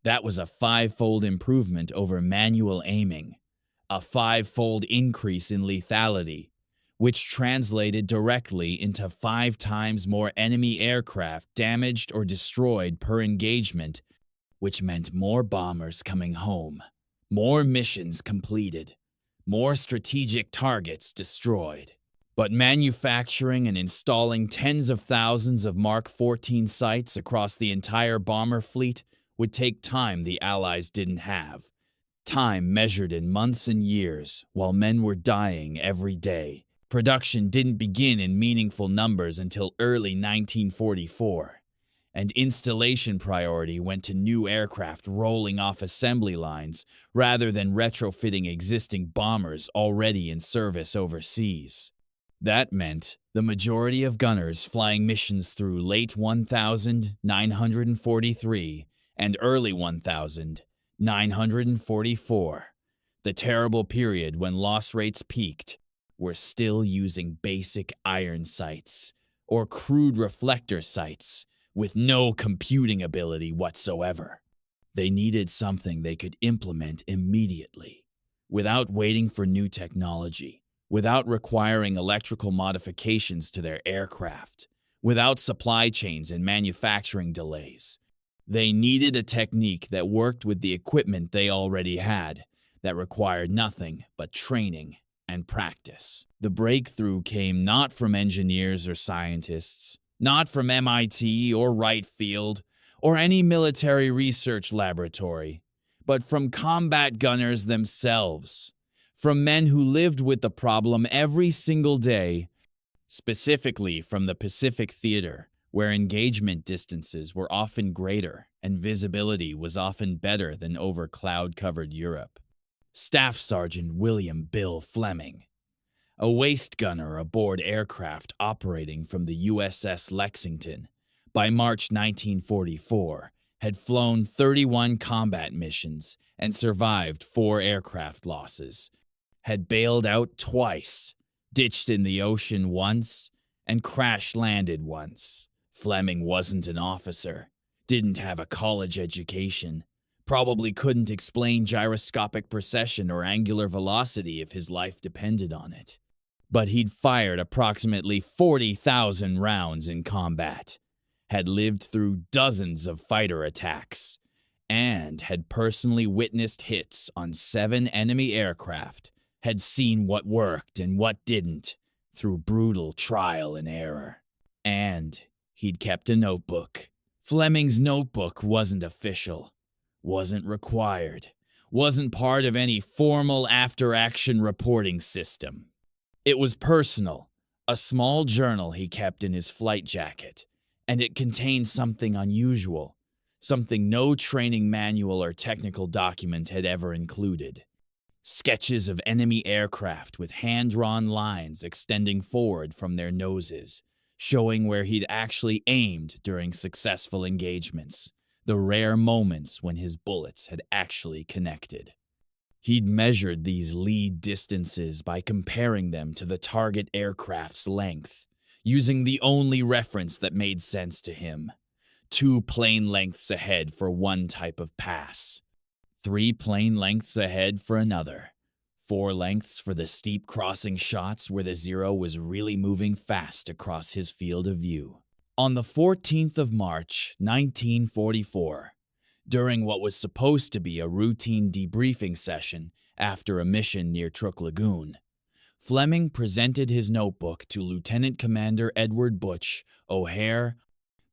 That was a 5-fold improvement over manual aiming, a 5-fold increase in lethality, which translated directly into 5 times more enemy aircraft damaged or destroyed per engagement, which meant more bombers coming home, more missions completed, more strategic targets destroyed. But manufacturing and installing tens of thousands of Mark 14 sights across the entire bomber fleet would take time the Allies didn't have. Time measured in months and years while men were dying every day. Production didn't begin in meaningful numbers until early 1944, and installation priority went to new aircraft rolling off assembly lines rather than retrofitting existing bombers already in service overseas. That meant the majority of gunners flying missions through late 1943 and early 1944, the terrible period when loss rates peaked, were still using basic iron sights or crude reflector sights with no computing ability whatsoever. They needed something they could implement immediately, without waiting for new technology, without requiring electrical modifications to their aircraft, without supply chains and manufacturing delays. They needed a technique that worked with the equipment they already had, that required nothing but training and practice. The breakthrough came not from engineers or scientists, not from MIT or Wright Field or any military research laboratory, but from combat gunners themselves, from men who lived with the problem every single day, specifically from the Pacific Theater, where engagement distances were often greater and visibility was often better than over cloud-covered Europe. Staff Sergeant William Bill Fleming, a waist gunner aboard aircraft operating from the USS Lexington, by March 1944, had flown 31 combat missions and survived 4 aircraft losses, had bailed out twice, ditched in the ocean once, and crash-landed once. Fleming wasn't an officer, didn't have a college education, probably couldn't explain gyroscopic precession or angular velocity if his life depended on it. But he'd fired approximately 40,000 rounds in combat, had lived through dozens of fighter attacks, and had personally witnessed hits on 7 enemy aircraft, had seen what worked and what didn't through brutal trial and error. And he'd kept a notebook. Fleming's notebook wasn't official, wasn't required, wasn't part of any formal after-action reporting system. It was personal, a small journal he kept in his flight jacket, and it contained something unusual, something no training manual or technical document had ever included. Sketches of enemy aircraft with hand-drawn lines extending forward from their noses, showing where he'd actually aimed during successful engagements, the rare moments when his bullets had actually connected. He'd measured these lead distances by comparing them to the target aircraft's length, using the only reference that made sense to him: 2 plane lengths ahead for one type of pass, 3 plane lengths ahead for another, 4 lengths for the steep crossing shots where the Zero was really moving fast across his field of view. On the 14th of March, 1944, during what was supposed to be a routine debriefing session after a mission near Truk Lagoon, Fleming presented his notebook to Lieutenant Commander Edward Butch O'Hare,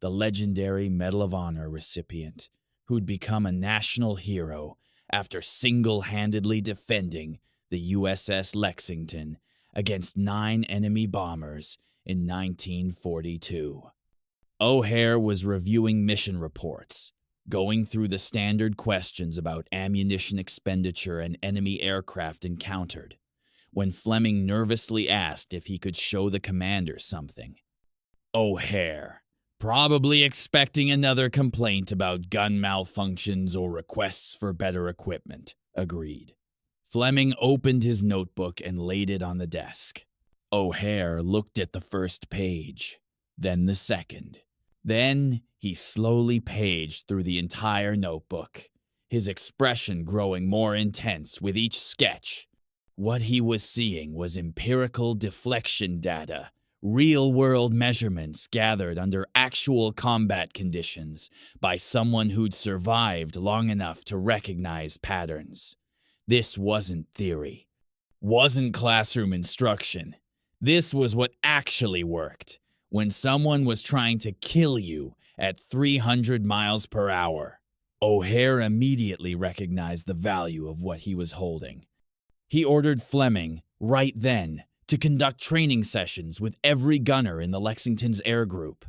the legendary Medal of Honor recipient, who'd become a national hero after single-handedly defending the USS Lexington against 9 enemy bombers in 1942. O'Hare was reviewing mission reports, going through the standard questions about ammunition expenditure and enemy aircraft encountered, when Fleming nervously asked if he could show the commander something. O'Hare, probably expecting another complaint about gun malfunctions or requests for better equipment, agreed. Fleming opened his notebook and laid it on the desk. O'Hare looked at the first page, then the second. Then he slowly paged through the entire notebook, his expression growing more intense with each sketch. What he was seeing was empirical deflection data, real-world measurements gathered under actual combat conditions by someone who'd survived long enough to recognize patterns. This wasn't theory, wasn't classroom instruction. This was what actually worked when someone was trying to kill you at 300 miles per hour. O'Hare immediately recognized the value of what he was holding. He ordered Fleming, right then, to conduct training sessions with every gunner in the Lexington's air group.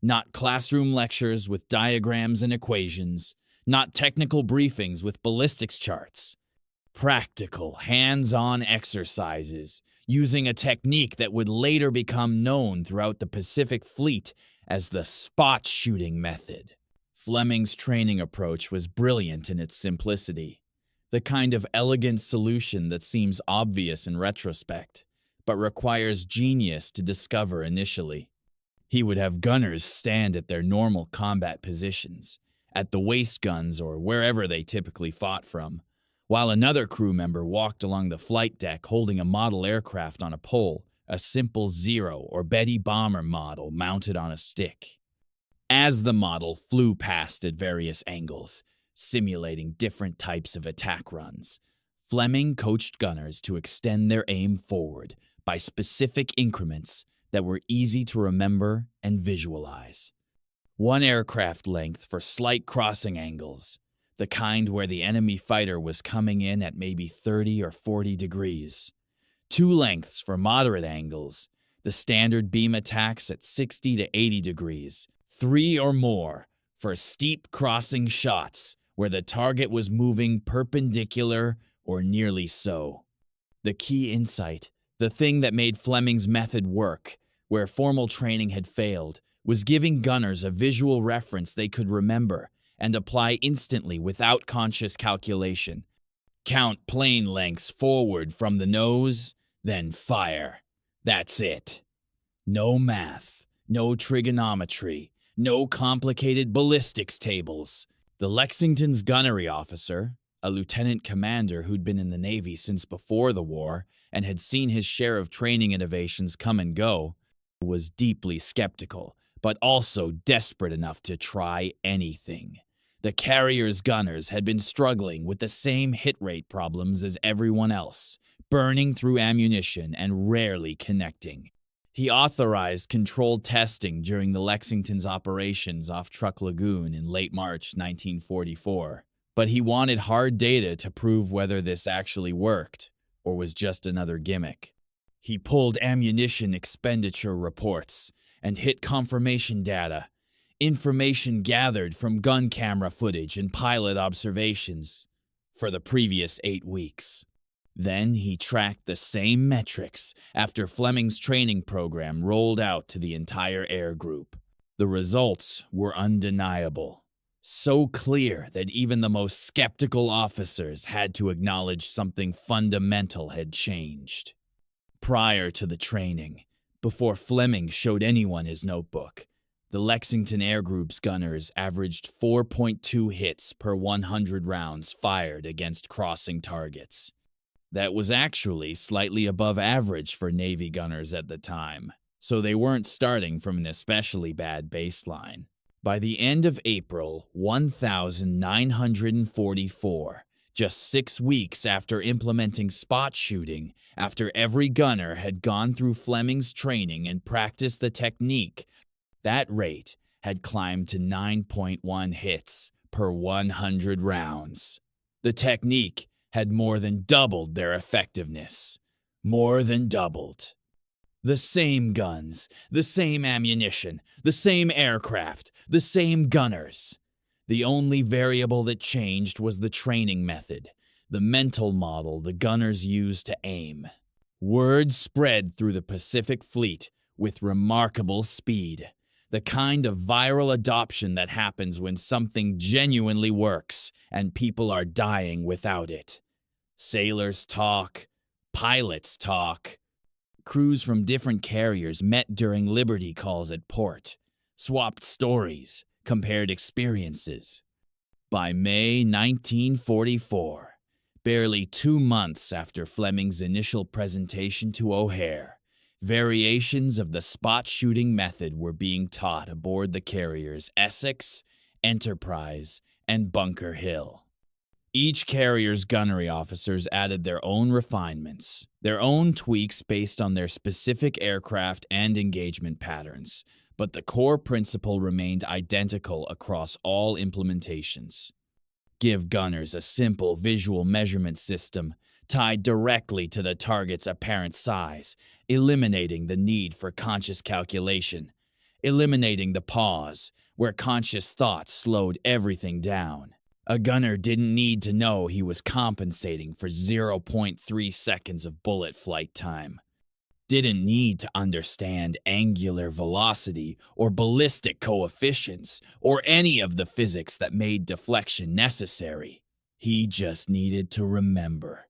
Not classroom lectures with diagrams and equations, not technical briefings with ballistics charts. Practical, hands-on exercises using a technique that would later become known throughout the Pacific Fleet as the spot shooting method. Fleming's training approach was brilliant in its simplicity, the kind of elegant solution that seems obvious in retrospect, but requires genius to discover initially. He would have gunners stand at their normal combat positions, at the waist guns or wherever they typically fought from, while another crew member walked along the flight deck holding a model aircraft on a pole, a simple Zero or Betty bomber model mounted on a stick. As the model flew past at various angles, simulating different types of attack runs, Fleming coached gunners to extend their aim forward by specific increments that were easy to remember and visualize. 1 aircraft length for slight crossing angles, the kind where the enemy fighter was coming in at maybe 30 or 40 degrees. 2 lengths for moderate angles, the standard beam attacks at 60 to 80 degrees. 3 or more for steep crossing shots where the target was moving perpendicular or nearly so. The key insight, the thing that made Fleming's method work, where formal training had failed, was giving gunners a visual reference they could remember and apply instantly without conscious calculation. Count plane lengths forward from the nose, then fire. That's it. No math, no trigonometry, no complicated ballistics tables. The Lexington's gunnery officer, a lieutenant commander who'd been in the Navy since before the war and had seen his share of training innovations come and go, was deeply skeptical, but also desperate enough to try anything. The carrier's gunners had been struggling with the same hit rate problems as everyone else, burning through ammunition and rarely connecting. He authorized controlled testing during the Lexington's operations off Truck Lagoon in late March 1944, but he wanted hard data to prove whether this actually worked or was just another gimmick. He pulled ammunition expenditure reports and hit confirmation data, information gathered from gun camera footage and pilot observations for the previous 8 weeks. Then he tracked the same metrics after Fleming's training program rolled out to the entire air group. The results were undeniable, so clear that even the most skeptical officers had to acknowledge something fundamental had changed. Prior to the training, before Fleming showed anyone his notebook, the Lexington Air Group's gunners averaged 4.2 hits per 100 rounds fired against crossing targets. That was actually slightly above average for Navy gunners at the time, so they weren't starting from an especially bad baseline. By the end of April 1944, just 6 weeks after implementing spot shooting, after every gunner had gone through Fleming's training and practiced the technique, that rate had climbed to 9.1 hits per 100 rounds. The technique had more than doubled their effectiveness. More than doubled. The same guns, the same ammunition, the same aircraft, the same gunners. The only variable that changed was the training method, the mental model the gunners used to aim. Word spread through the Pacific Fleet with remarkable speed, the kind of viral adoption that happens when something genuinely works and people are dying without it. Sailors talk, pilots talk. Crews from different carriers met during Liberty calls at port, swapped stories, compared experiences. By May 1944, barely 2 months after Fleming's initial presentation to O'Hare, variations of the spot shooting method were being taught aboard the carriers Essex, Enterprise, and Bunker Hill. Each carrier's gunnery officers added their own refinements, their own tweaks based on their specific aircraft and engagement patterns, but the core principle remained identical across all implementations. Give gunners a simple visual measurement system tied directly to the target's apparent size, eliminating the need for conscious calculation, eliminating the pause where conscious thought slowed everything down. A gunner didn't need to know he was compensating for 0.3 seconds of bullet flight time. Didn't need to understand angular velocity or ballistic coefficients or any of the physics that made deflection necessary. He just needed to remember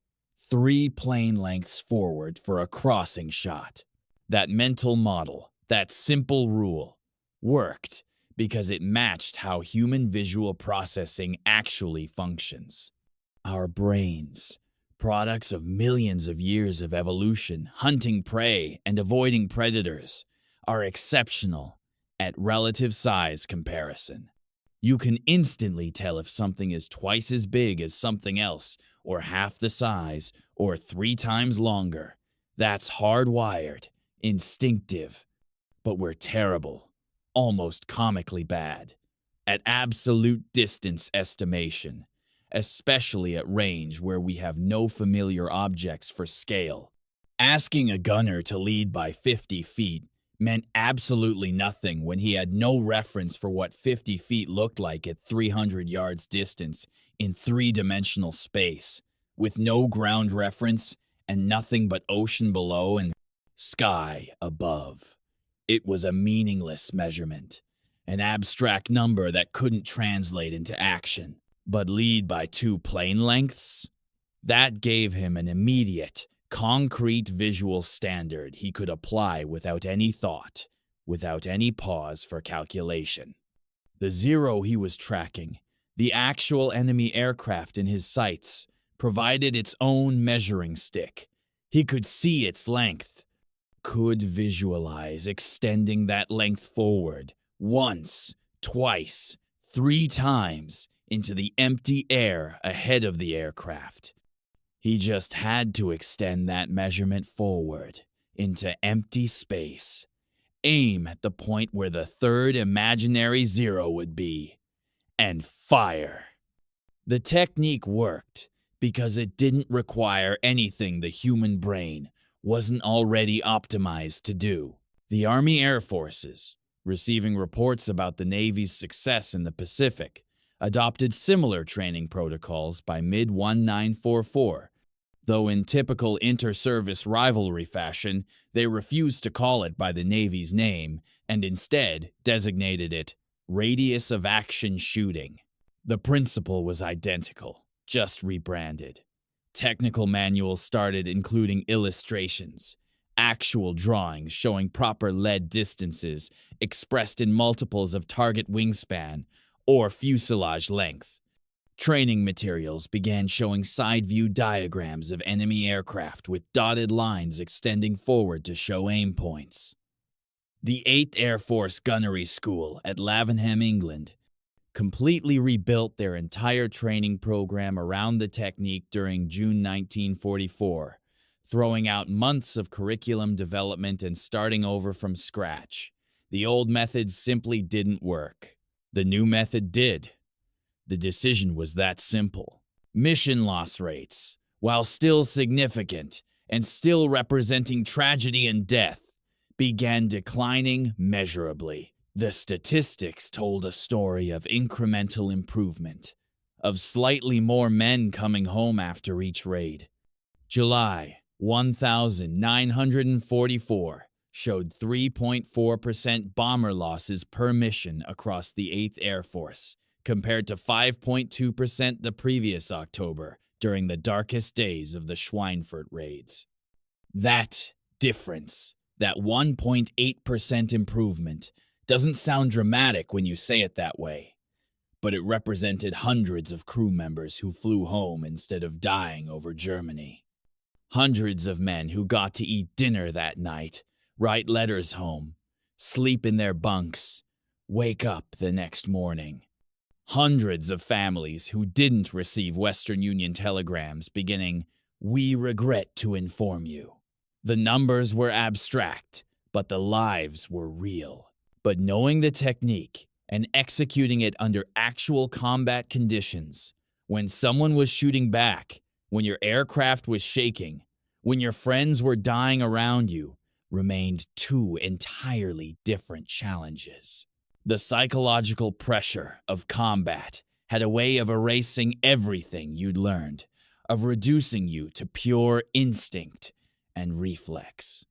3 plane lengths forward for a crossing shot. That mental model, that simple rule, worked because it matched how human visual processing actually functions. Our brains, products of millions of years of evolution, hunting prey and avoiding predators, are exceptional at relative size comparison. You can instantly tell if something is twice as big as something else, or half the size, or 3 times longer. That's hardwired, instinctive. But we're terrible, almost comically bad, at absolute distance estimation, especially at range where we have no familiar objects for scale. Asking a gunner to lead by 50 feet meant absolutely nothing when he had no reference for what 50 feet looked like at 300 yards distance in 3-dimensional space, with no ground reference and nothing but ocean below and sky above. It was a meaningless measurement, an abstract number that couldn't translate into action, but lead by 2 plane lengths? That gave him an immediate, concrete visual standard he could apply without any thought, without any pause for calculation. The zero he was tracking, the actual enemy aircraft in his sights, provided its own measuring stick. He could see its length, could visualize extending that length forward, once, twice, 3 times, into the empty air ahead of the aircraft. He just had to extend that measurement forward, into empty space. Aim at the point where the third imaginary zero would be, and fire. The technique worked because it didn't require anything the human brain wasn't already optimized to do. The Army Air Forces, receiving reports about the Navy's success in the Pacific, adopted similar training protocols by mid-1944, though in typical inter-service rivalry fashion, they refused to call it by the Navy's name and instead designated it Radius of Action Shooting. The principle was identical, just rebranded. Technical manuals started including illustrations, actual drawings showing proper lead distances expressed in multiples of target wingspan or fuselage length. Training materials began showing side view diagrams of enemy aircraft with dotted lines extending forward to show aim points. The 8th Air Force Gunnery School at Lavenham, England, completely rebuilt their entire training program around the technique during June 1944, throwing out months of curriculum development and starting over from scratch. The old methods simply didn't work. The new method did. The decision was that simple. Mission loss rates, while still significant and still representing tragedy and death, began declining measurably. The statistics told a story of incremental improvement, of slightly more men coming home after each raid. July 1944 showed 3.4% bomber losses per mission across the 8th Air Force, compared to 5.2% the previous October during the darkest days of the Schweinfurt raids. That difference, that 1.8% improvement, doesn't sound dramatic when you say it that way, but it represented hundreds of crew members who flew home instead of dying over Germany. Hundreds of men who got to eat dinner that night, write letters home, sleep in their bunks, wake up the next morning. Hundreds of families who didn't receive Western Union telegrams beginning, "We regret to inform you." The numbers were abstract, but the lives were real. But knowing the technique and executing it under actual combat conditions, when someone was shooting back, when your aircraft was shaking, when your friends were dying around you, remained 2 entirely different challenges. The psychological pressure of combat had a way of erasing everything you'd learned, of reducing you to pure instinct and reflex.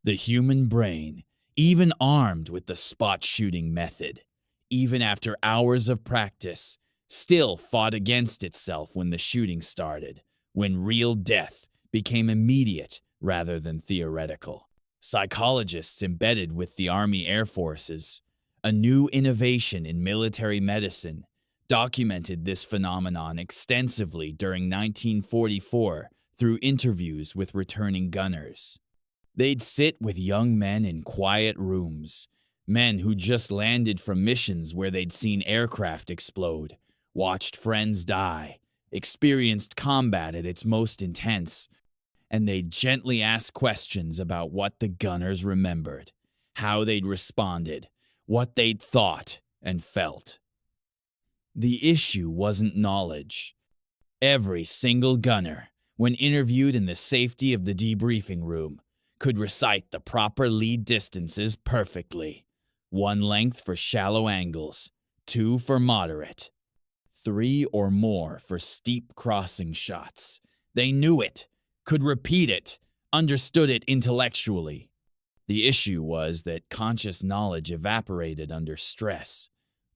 The human brain, even armed with the spot shooting method, even after hours of practice, still fought against itself when the shooting started, when real death became immediate rather than theoretical. Psychologists embedded with the Army Air Forces, a new innovation in military medicine, documented this phenomenon extensively during 1944 through interviews with returning gunners. They'd sit with young men in quiet rooms, men who just landed from missions where they'd seen aircraft explode, watched friends die, experienced combat at its most intense, and they'd gently ask questions about what the gunners remembered, how they'd responded, what they'd thought and felt. The issue wasn't knowledge. Every single gunner, when interviewed in the safety of the debriefing room, could recite the proper lead distances perfectly. 1 length for shallow angles, 2 for moderate, 3 or more for steep crossing shots. They knew it, could repeat it, understood it intellectually. The issue was that conscious knowledge evaporated under stress,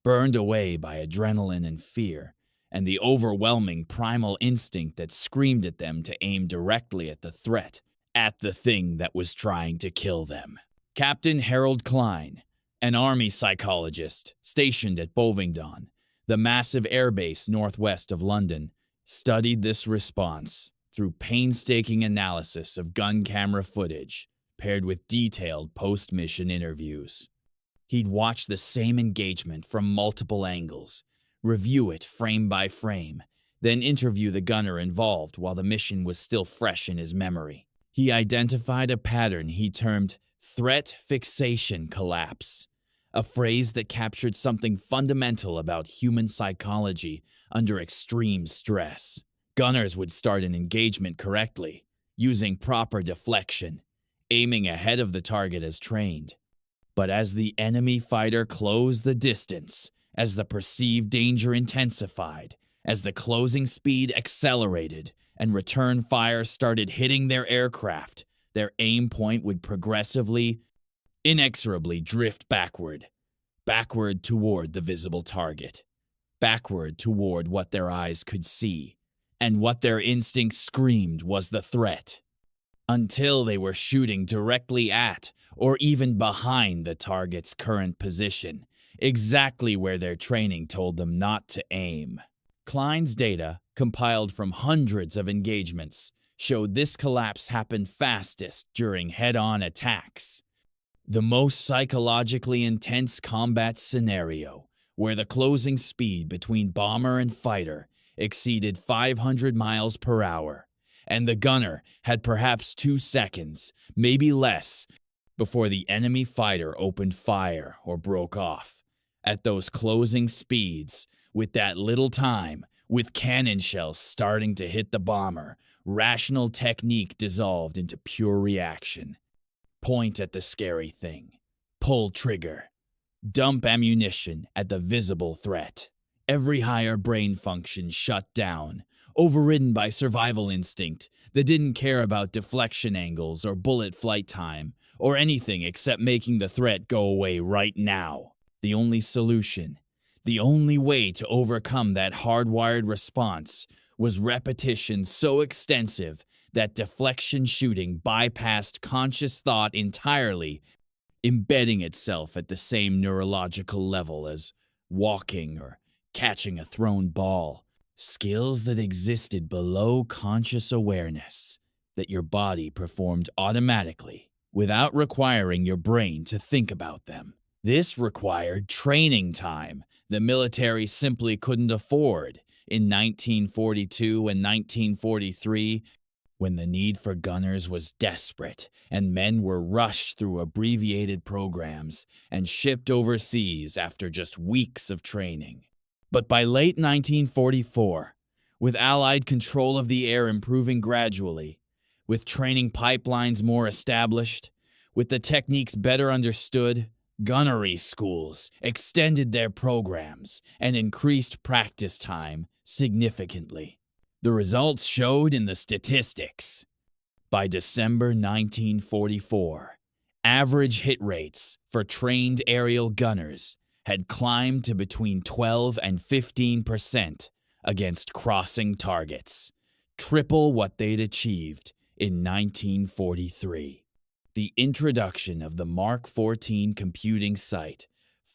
burned away by adrenaline and fear, and the overwhelming primal instinct that screamed at them to aim directly at the threat, at the thing that was trying to kill them. Captain Harold Klein, an army psychologist stationed at Bovingdon, the massive airbase northwest of London, studied this response through painstaking analysis of gun camera footage paired with detailed post-mission interviews. He'd watch the same engagement from multiple angles, review it frame by frame, then interview the gunner involved while the mission was still fresh in his memory. He identified a pattern he termed threat fixation collapse, a phrase that captured something fundamental about human psychology under extreme stress. Gunners would start an engagement correctly, using proper deflection, aiming ahead of the target as trained. But as the enemy fighter closed the distance, as the perceived danger intensified, as the closing speed accelerated, and return fire started hitting their aircraft, their aim point would progressively, inexorably drift backward toward the visible target, backward toward what their eyes could see, and what their instincts screamed was the threat, until they were shooting directly at or even behind the target's current position, exactly where their training told them not to aim. Klein's data, compiled from hundreds of engagements, showed this collapse happened fastest during head-on attacks. The most psychologically intense combat scenario, where the closing speed between bomber and fighter exceeded 500 miles per hour, and the gunner had perhaps 2 seconds, maybe less, before the enemy fighter opened fire or broke off. At those closing speeds, with that little time, with cannon shells starting to hit the bomber, rational technique dissolved into pure reaction. Point at the scary thing. Pull trigger. Dump ammunition at the visible threat. Every higher brain function shut down, overridden by survival instinct that didn't care about deflection angles or bullet flight time, or anything except making the threat go away right now. The only solution, the only way to overcome that hardwired response was repetition so extensive that deflection shooting bypassed conscious thought entirely, embedding itself at the same neurological level as walking or catching a thrown ball, skills that existed below conscious awareness, that your body performed automatically without requiring your brain to think about them. This required training time the military simply couldn't afford in 1942 and 1943, when the need for gunners was desperate and men were rushed through abbreviated programs and shipped overseas after just weeks of training. But by late 1944, with Allied control of the air improving gradually, with training pipelines more established, with the techniques better understood, gunnery schools extended their programs and increased practice time significantly. The results showed in the statistics. By December 1944, average hit rates for trained aerial gunners had climbed to between 12 and 15% against crossing targets, triple what they'd achieved in 1943. The introduction of the Mark 14 computing site,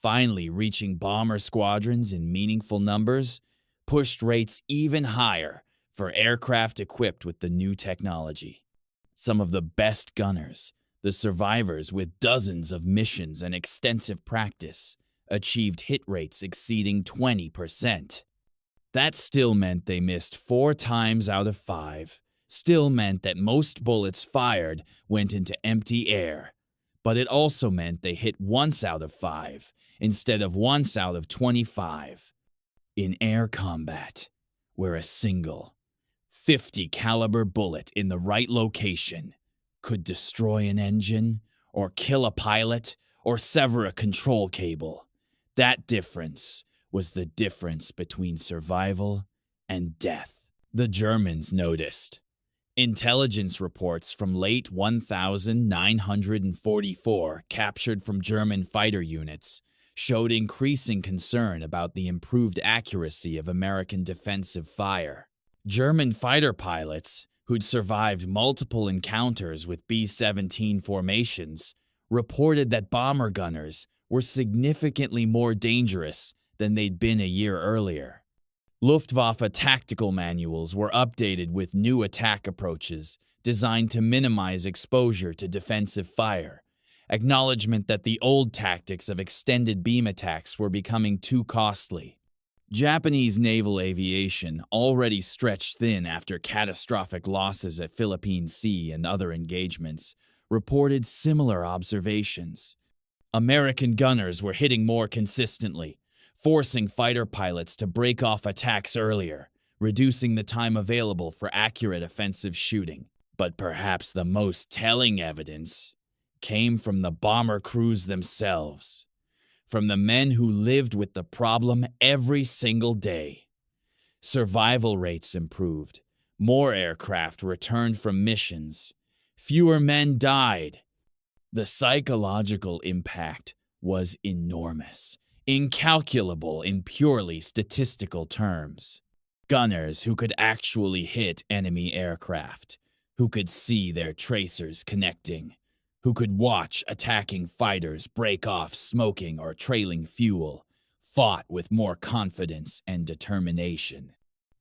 finally reaching bomber squadrons in meaningful numbers, pushed rates even higher for aircraft equipped with the new technology. Some of the best gunners, the survivors with dozens of missions and extensive practice, achieved hit rates exceeding 20%. That still meant they missed 4 times out of 5, still meant that most bullets fired went into empty air, but it also meant they hit once out of 5 instead of once out of 25. In air combat, where a single 50 caliber bullet in the right location could destroy an engine or kill a pilot or sever a control cable, that difference was the difference between survival and death. The Germans noticed. Intelligence reports from late 1944 captured from German fighter units showed increasing concern about the improved accuracy of American defensive fire. German fighter pilots, who'd survived multiple encounters with B-17 formations, reported that bomber gunners were significantly more dangerous than they'd been a year earlier. Luftwaffe tactical manuals were updated with new attack approaches designed to minimize exposure to defensive fire, acknowledgement that the old tactics of extended beam attacks were becoming too costly. Japanese naval aviation, already stretched thin after catastrophic losses at Philippine Sea and other engagements, reported similar observations. American gunners were hitting more consistently, forcing fighter pilots to break off attacks earlier, reducing the time available for accurate offensive shooting. But perhaps the most telling evidence came from the bomber crews themselves, from the men who lived with the problem every single day. Survival rates improved, more aircraft returned from missions, fewer men died. The psychological impact was enormous, incalculable in purely statistical terms. Gunners who could actually hit enemy aircraft, who could see their tracers connecting, who could watch attacking fighters break off smoking or trailing fuel, fought with more confidence and determination.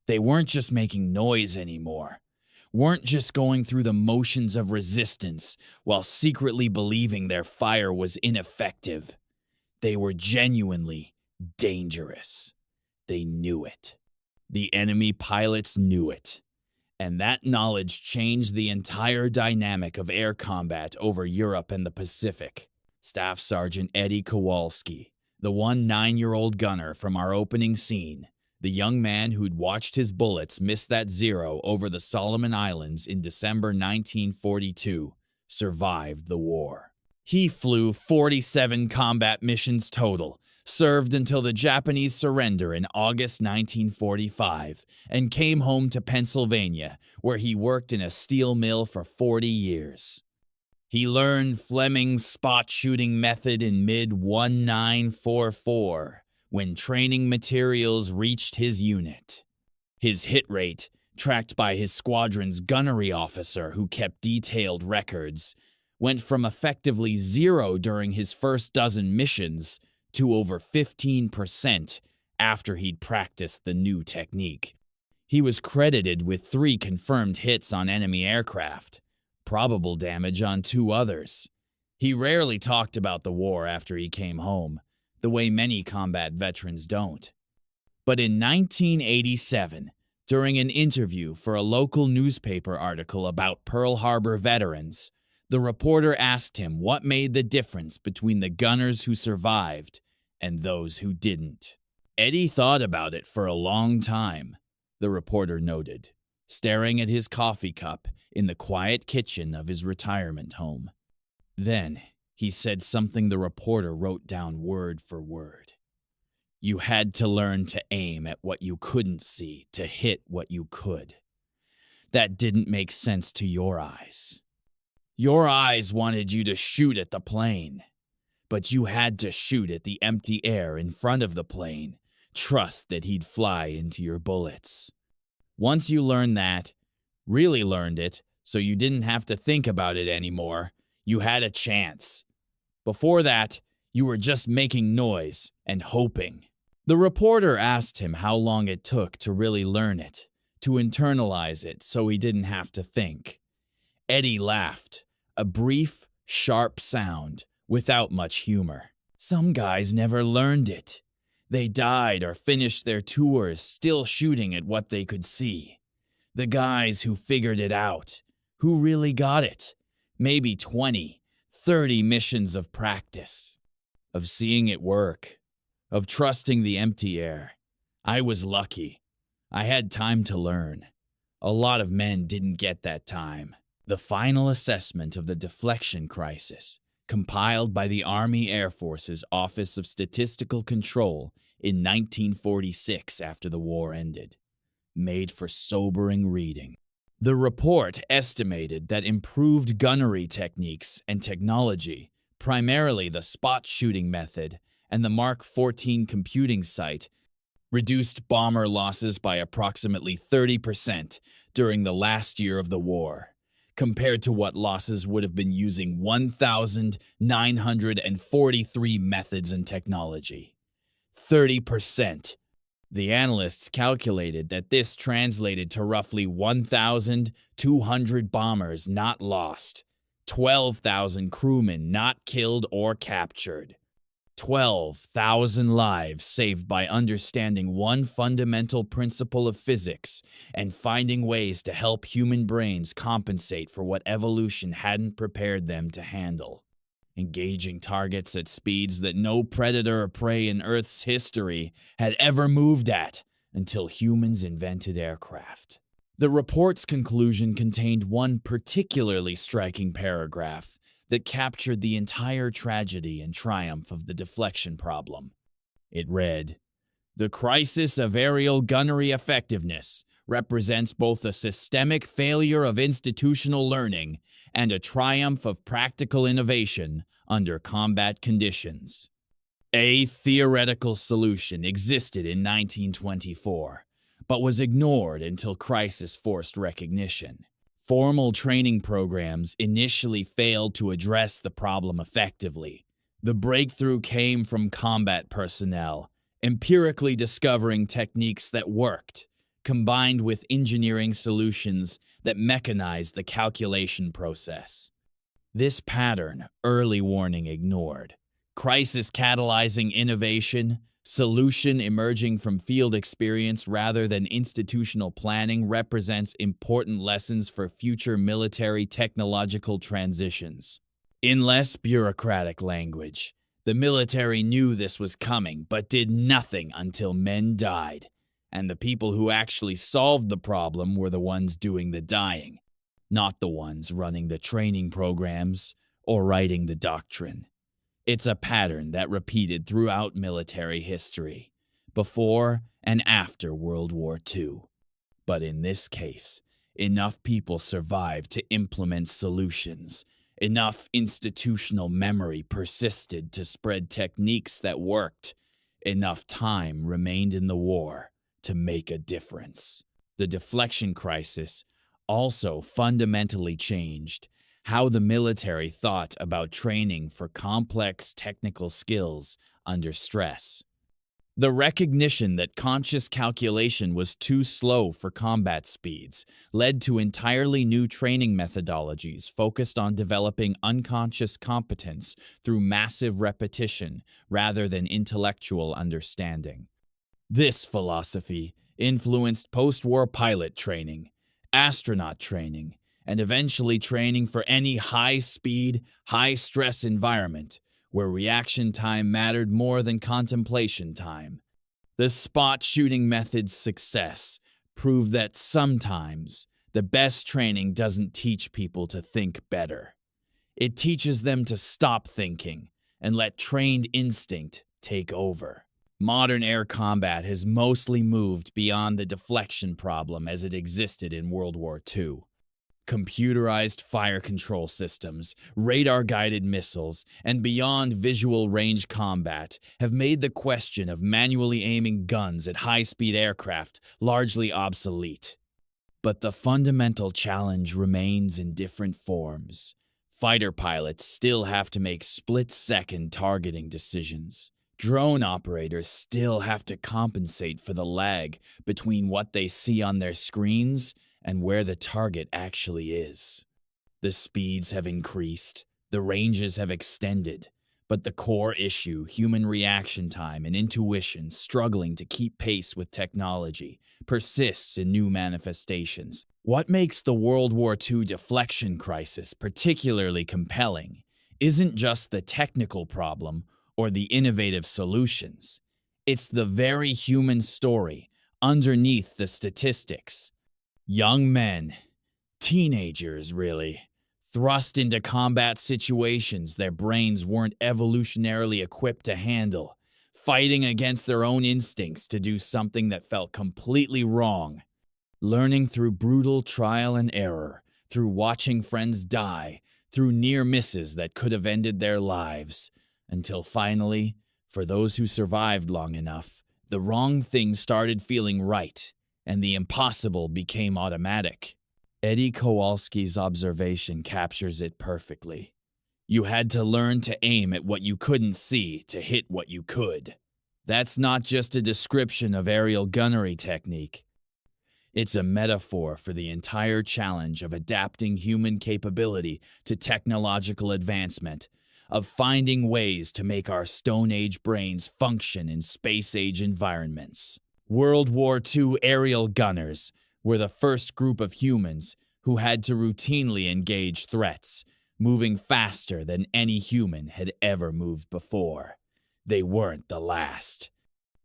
They weren't just making noise anymore, weren't just going through the motions of resistance while secretly believing their fire was ineffective. They were genuinely dangerous. They knew it. The enemy pilots knew it. And that knowledge changed the entire dynamic of air combat over Europe and the Pacific. Staff Sergeant Eddie Kowalski, the 9-year-old gunner from our opening scene, the young man who'd watched his bullets miss that zero over the Solomon Islands in December 1942, survived the war. He flew 47 combat missions total, served until the Japanese surrender in August 1945, and came home to Pennsylvania, where he worked in a steel mill for 40 years. He learned Fleming's spot shooting method in mid-1944, when training materials reached his unit. His hit rate, tracked by his squadron's gunnery officer who kept detailed records, went from effectively 0 during his first dozen missions to over 15% after he'd practiced the new technique. He was credited with 3 confirmed hits on enemy aircraft, probable damage on 2 others. He rarely talked about the war after he came home, the way many combat veterans don't. But in 1987, during an interview for a local newspaper article about Pearl Harbor veterans, the reporter asked him what made the difference between the gunners who survived and those who didn't. Eddie thought about it for a long time, the reporter noted, staring at his coffee cup in the quiet kitchen of his retirement home. Then he said something the reporter wrote down word for word. You had to learn to aim at what you couldn't see to hit what you could. That didn't make sense to your eyes. Your eyes wanted you to shoot at the plane, but you had to shoot at the empty air in front of the plane, trust that he'd fly into your bullets. Once you learned that, really learned it, so you didn't have to think about it anymore, you had a chance. Before that, you were just making noise and hoping. The reporter asked him how long it took to really learn it, to internalize it so he didn't have to think. Eddie laughed, a brief, sharp sound without much humor. Some guys never learned it. They died or finished their tours still shooting at what they could see. The guys who figured it out, who really got it, maybe 20, 30 missions of practice, of seeing it work, of trusting the empty air. I was lucky. I had time to learn. A lot of men didn't get that time. The final assessment of the deflection crisis, compiled by the Army Air Force's Office of Statistical Control in 1946 after the war ended, made for sobering reading. The report estimated that improved gunnery techniques and technology, primarily the spot shooting method and the Mark 14 computing site, reduced bomber losses by approximately 30% during the last year of the war, compared to what losses would have been using 1,943 methods and technology. 30%. The analysts calculated that this translated to roughly 1,200 bombers not lost, 12,000 crewmen not killed or captured, 12,000 lives saved by understanding one fundamental principle of physics and finding ways to help human brains compensate for what evolution hadn't prepared them to handle. Engaging targets at speeds that no predator or prey in Earth's history had ever moved at until humans invented aircraft. The report's conclusion contained one particularly striking paragraph that captured the entire tragedy and triumph of the deflection problem. It read, "The crisis of aerial gunnery effectiveness represents both a systemic failure of institutional learning and a triumph of practical innovation under combat conditions." A theoretical solution existed in 1924, but was ignored until crisis forced recognition. Formal training programs initially failed to address the problem effectively. The breakthrough came from combat personnel, empirically discovering techniques that worked, combined with engineering solutions that mechanized the calculation process. This pattern, early warning ignored. Crisis catalyzing innovation, solution emerging from field experience rather than institutional planning represents important lessons for future military technological transitions. In less bureaucratic language, the military knew this was coming but did nothing until men died. And the people who actually solved the problem were the ones doing the dying, not the ones running the training programs or writing the doctrine. It's a pattern that repeated throughout military history, before and after World War II. But in this case, enough people survived to implement solutions. Enough institutional memory persisted to spread techniques that worked. Enough time remained in the war to make a difference. The deflection crisis also fundamentally changed how the military thought about training for complex technical skills under stress. The recognition that conscious calculation was too slow for combat speeds led to entirely new training methodologies focused on developing unconscious competence through massive repetition rather than intellectual understanding. This philosophy influenced post-war pilot training, astronaut training, and eventually training for any high-speed, high-stress environment where reaction time mattered more than contemplation time. The spot shooting method's success proved that sometimes the best training doesn't teach people to think better. It teaches them to stop thinking and let trained instinct take over. Modern air combat has mostly moved beyond the deflection problem as it existed in World War II. Computerized fire control systems, radar-guided missiles, and beyond visual range combat have made the question of manually aiming guns at high-speed aircraft largely obsolete. But the fundamental challenge remains in different forms. Fighter pilots still have to make split-second targeting decisions. Drone operators still have to compensate for the lag between what they see on their screens and where the target actually is. The speeds have increased, the ranges have extended, but the core issue, human reaction time and intuition struggling to keep pace with technology, persists in new manifestations. What makes the World War II deflection crisis particularly compelling isn't just the technical problem or the innovative solutions. It's the very human story underneath the statistics. Young men, teenagers really, thrust into combat situations their brains weren't evolutionarily equipped to handle, fighting against their own instincts to do something that felt completely wrong. learning through brutal trial and error, through watching friends die, through near misses that could have ended their lives, until finally, for those who survived long enough, the wrong thing started feeling right, and the impossible became automatic. Eddie Kowalski's observation captures it perfectly. You had to learn to aim at what you couldn't see to hit what you could. That's not just a description of aerial gunnery technique. It's a metaphor for the entire challenge of adapting human capability to technological advancement, of finding ways to make our Stone Age brains function in space-age environments. World War II aerial gunners were the first group of humans who had to routinely engage threats, moving faster than any human had ever moved before. They weren't the last.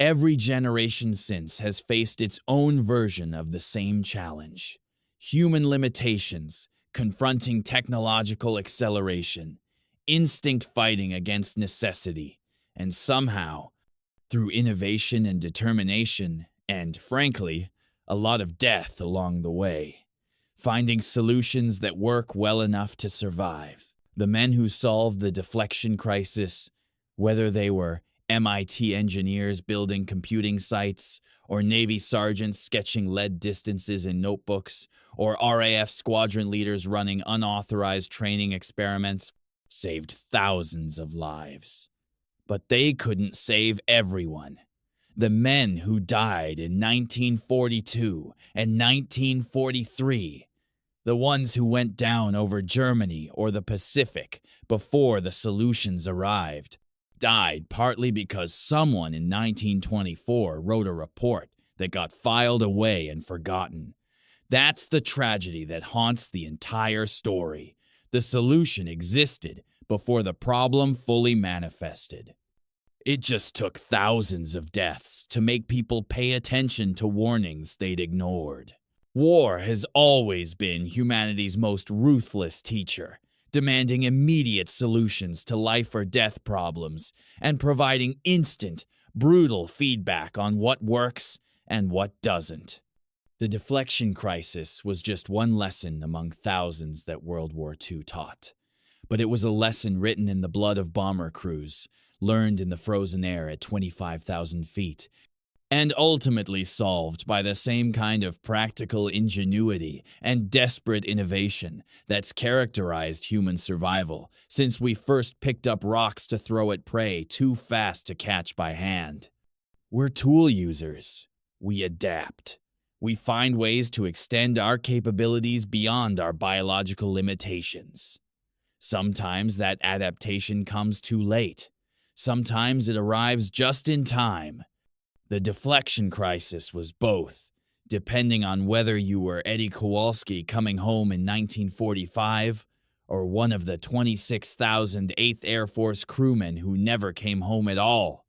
Every generation since has faced its own version of the same challenge. Human limitations, confronting technological acceleration, instinct fighting against necessity, and somehow, through innovation and determination, and, frankly, a lot of death along the way, finding solutions that work well enough to survive. The men who solved the deflection crisis, whether they were MIT engineers building computing sites, or Navy sergeants sketching lead distances in notebooks, or RAF squadron leaders running unauthorized training experiments, saved thousands of lives. But they couldn't save everyone. The men who died in 1942 and 1943, the ones who went down over Germany or the Pacific before the solutions arrived, died partly because someone in 1924 wrote a report that got filed away and forgotten. That's the tragedy that haunts the entire story. The solution existed before the problem fully manifested. It just took thousands of deaths to make people pay attention to warnings they'd ignored. War has always been humanity's most ruthless teacher, demanding immediate solutions to life or death problems and providing instant, brutal feedback on what works and what doesn't. The deflection crisis was just one lesson among thousands that World War II taught. But it was a lesson written in the blood of bomber crews, learned in the frozen air at 25,000 feet, and ultimately solved by the same kind of practical ingenuity and desperate innovation that's characterized human survival since we first picked up rocks to throw at prey too fast to catch by hand. We're tool users. We adapt. We find ways to extend our capabilities beyond our biological limitations. Sometimes that adaptation comes too late. Sometimes it arrives just in time. The deflection crisis was both, depending on whether you were Eddie Kowalski coming home in 1945 or one of the 26,000 8th Air Force crewmen who never came home at all.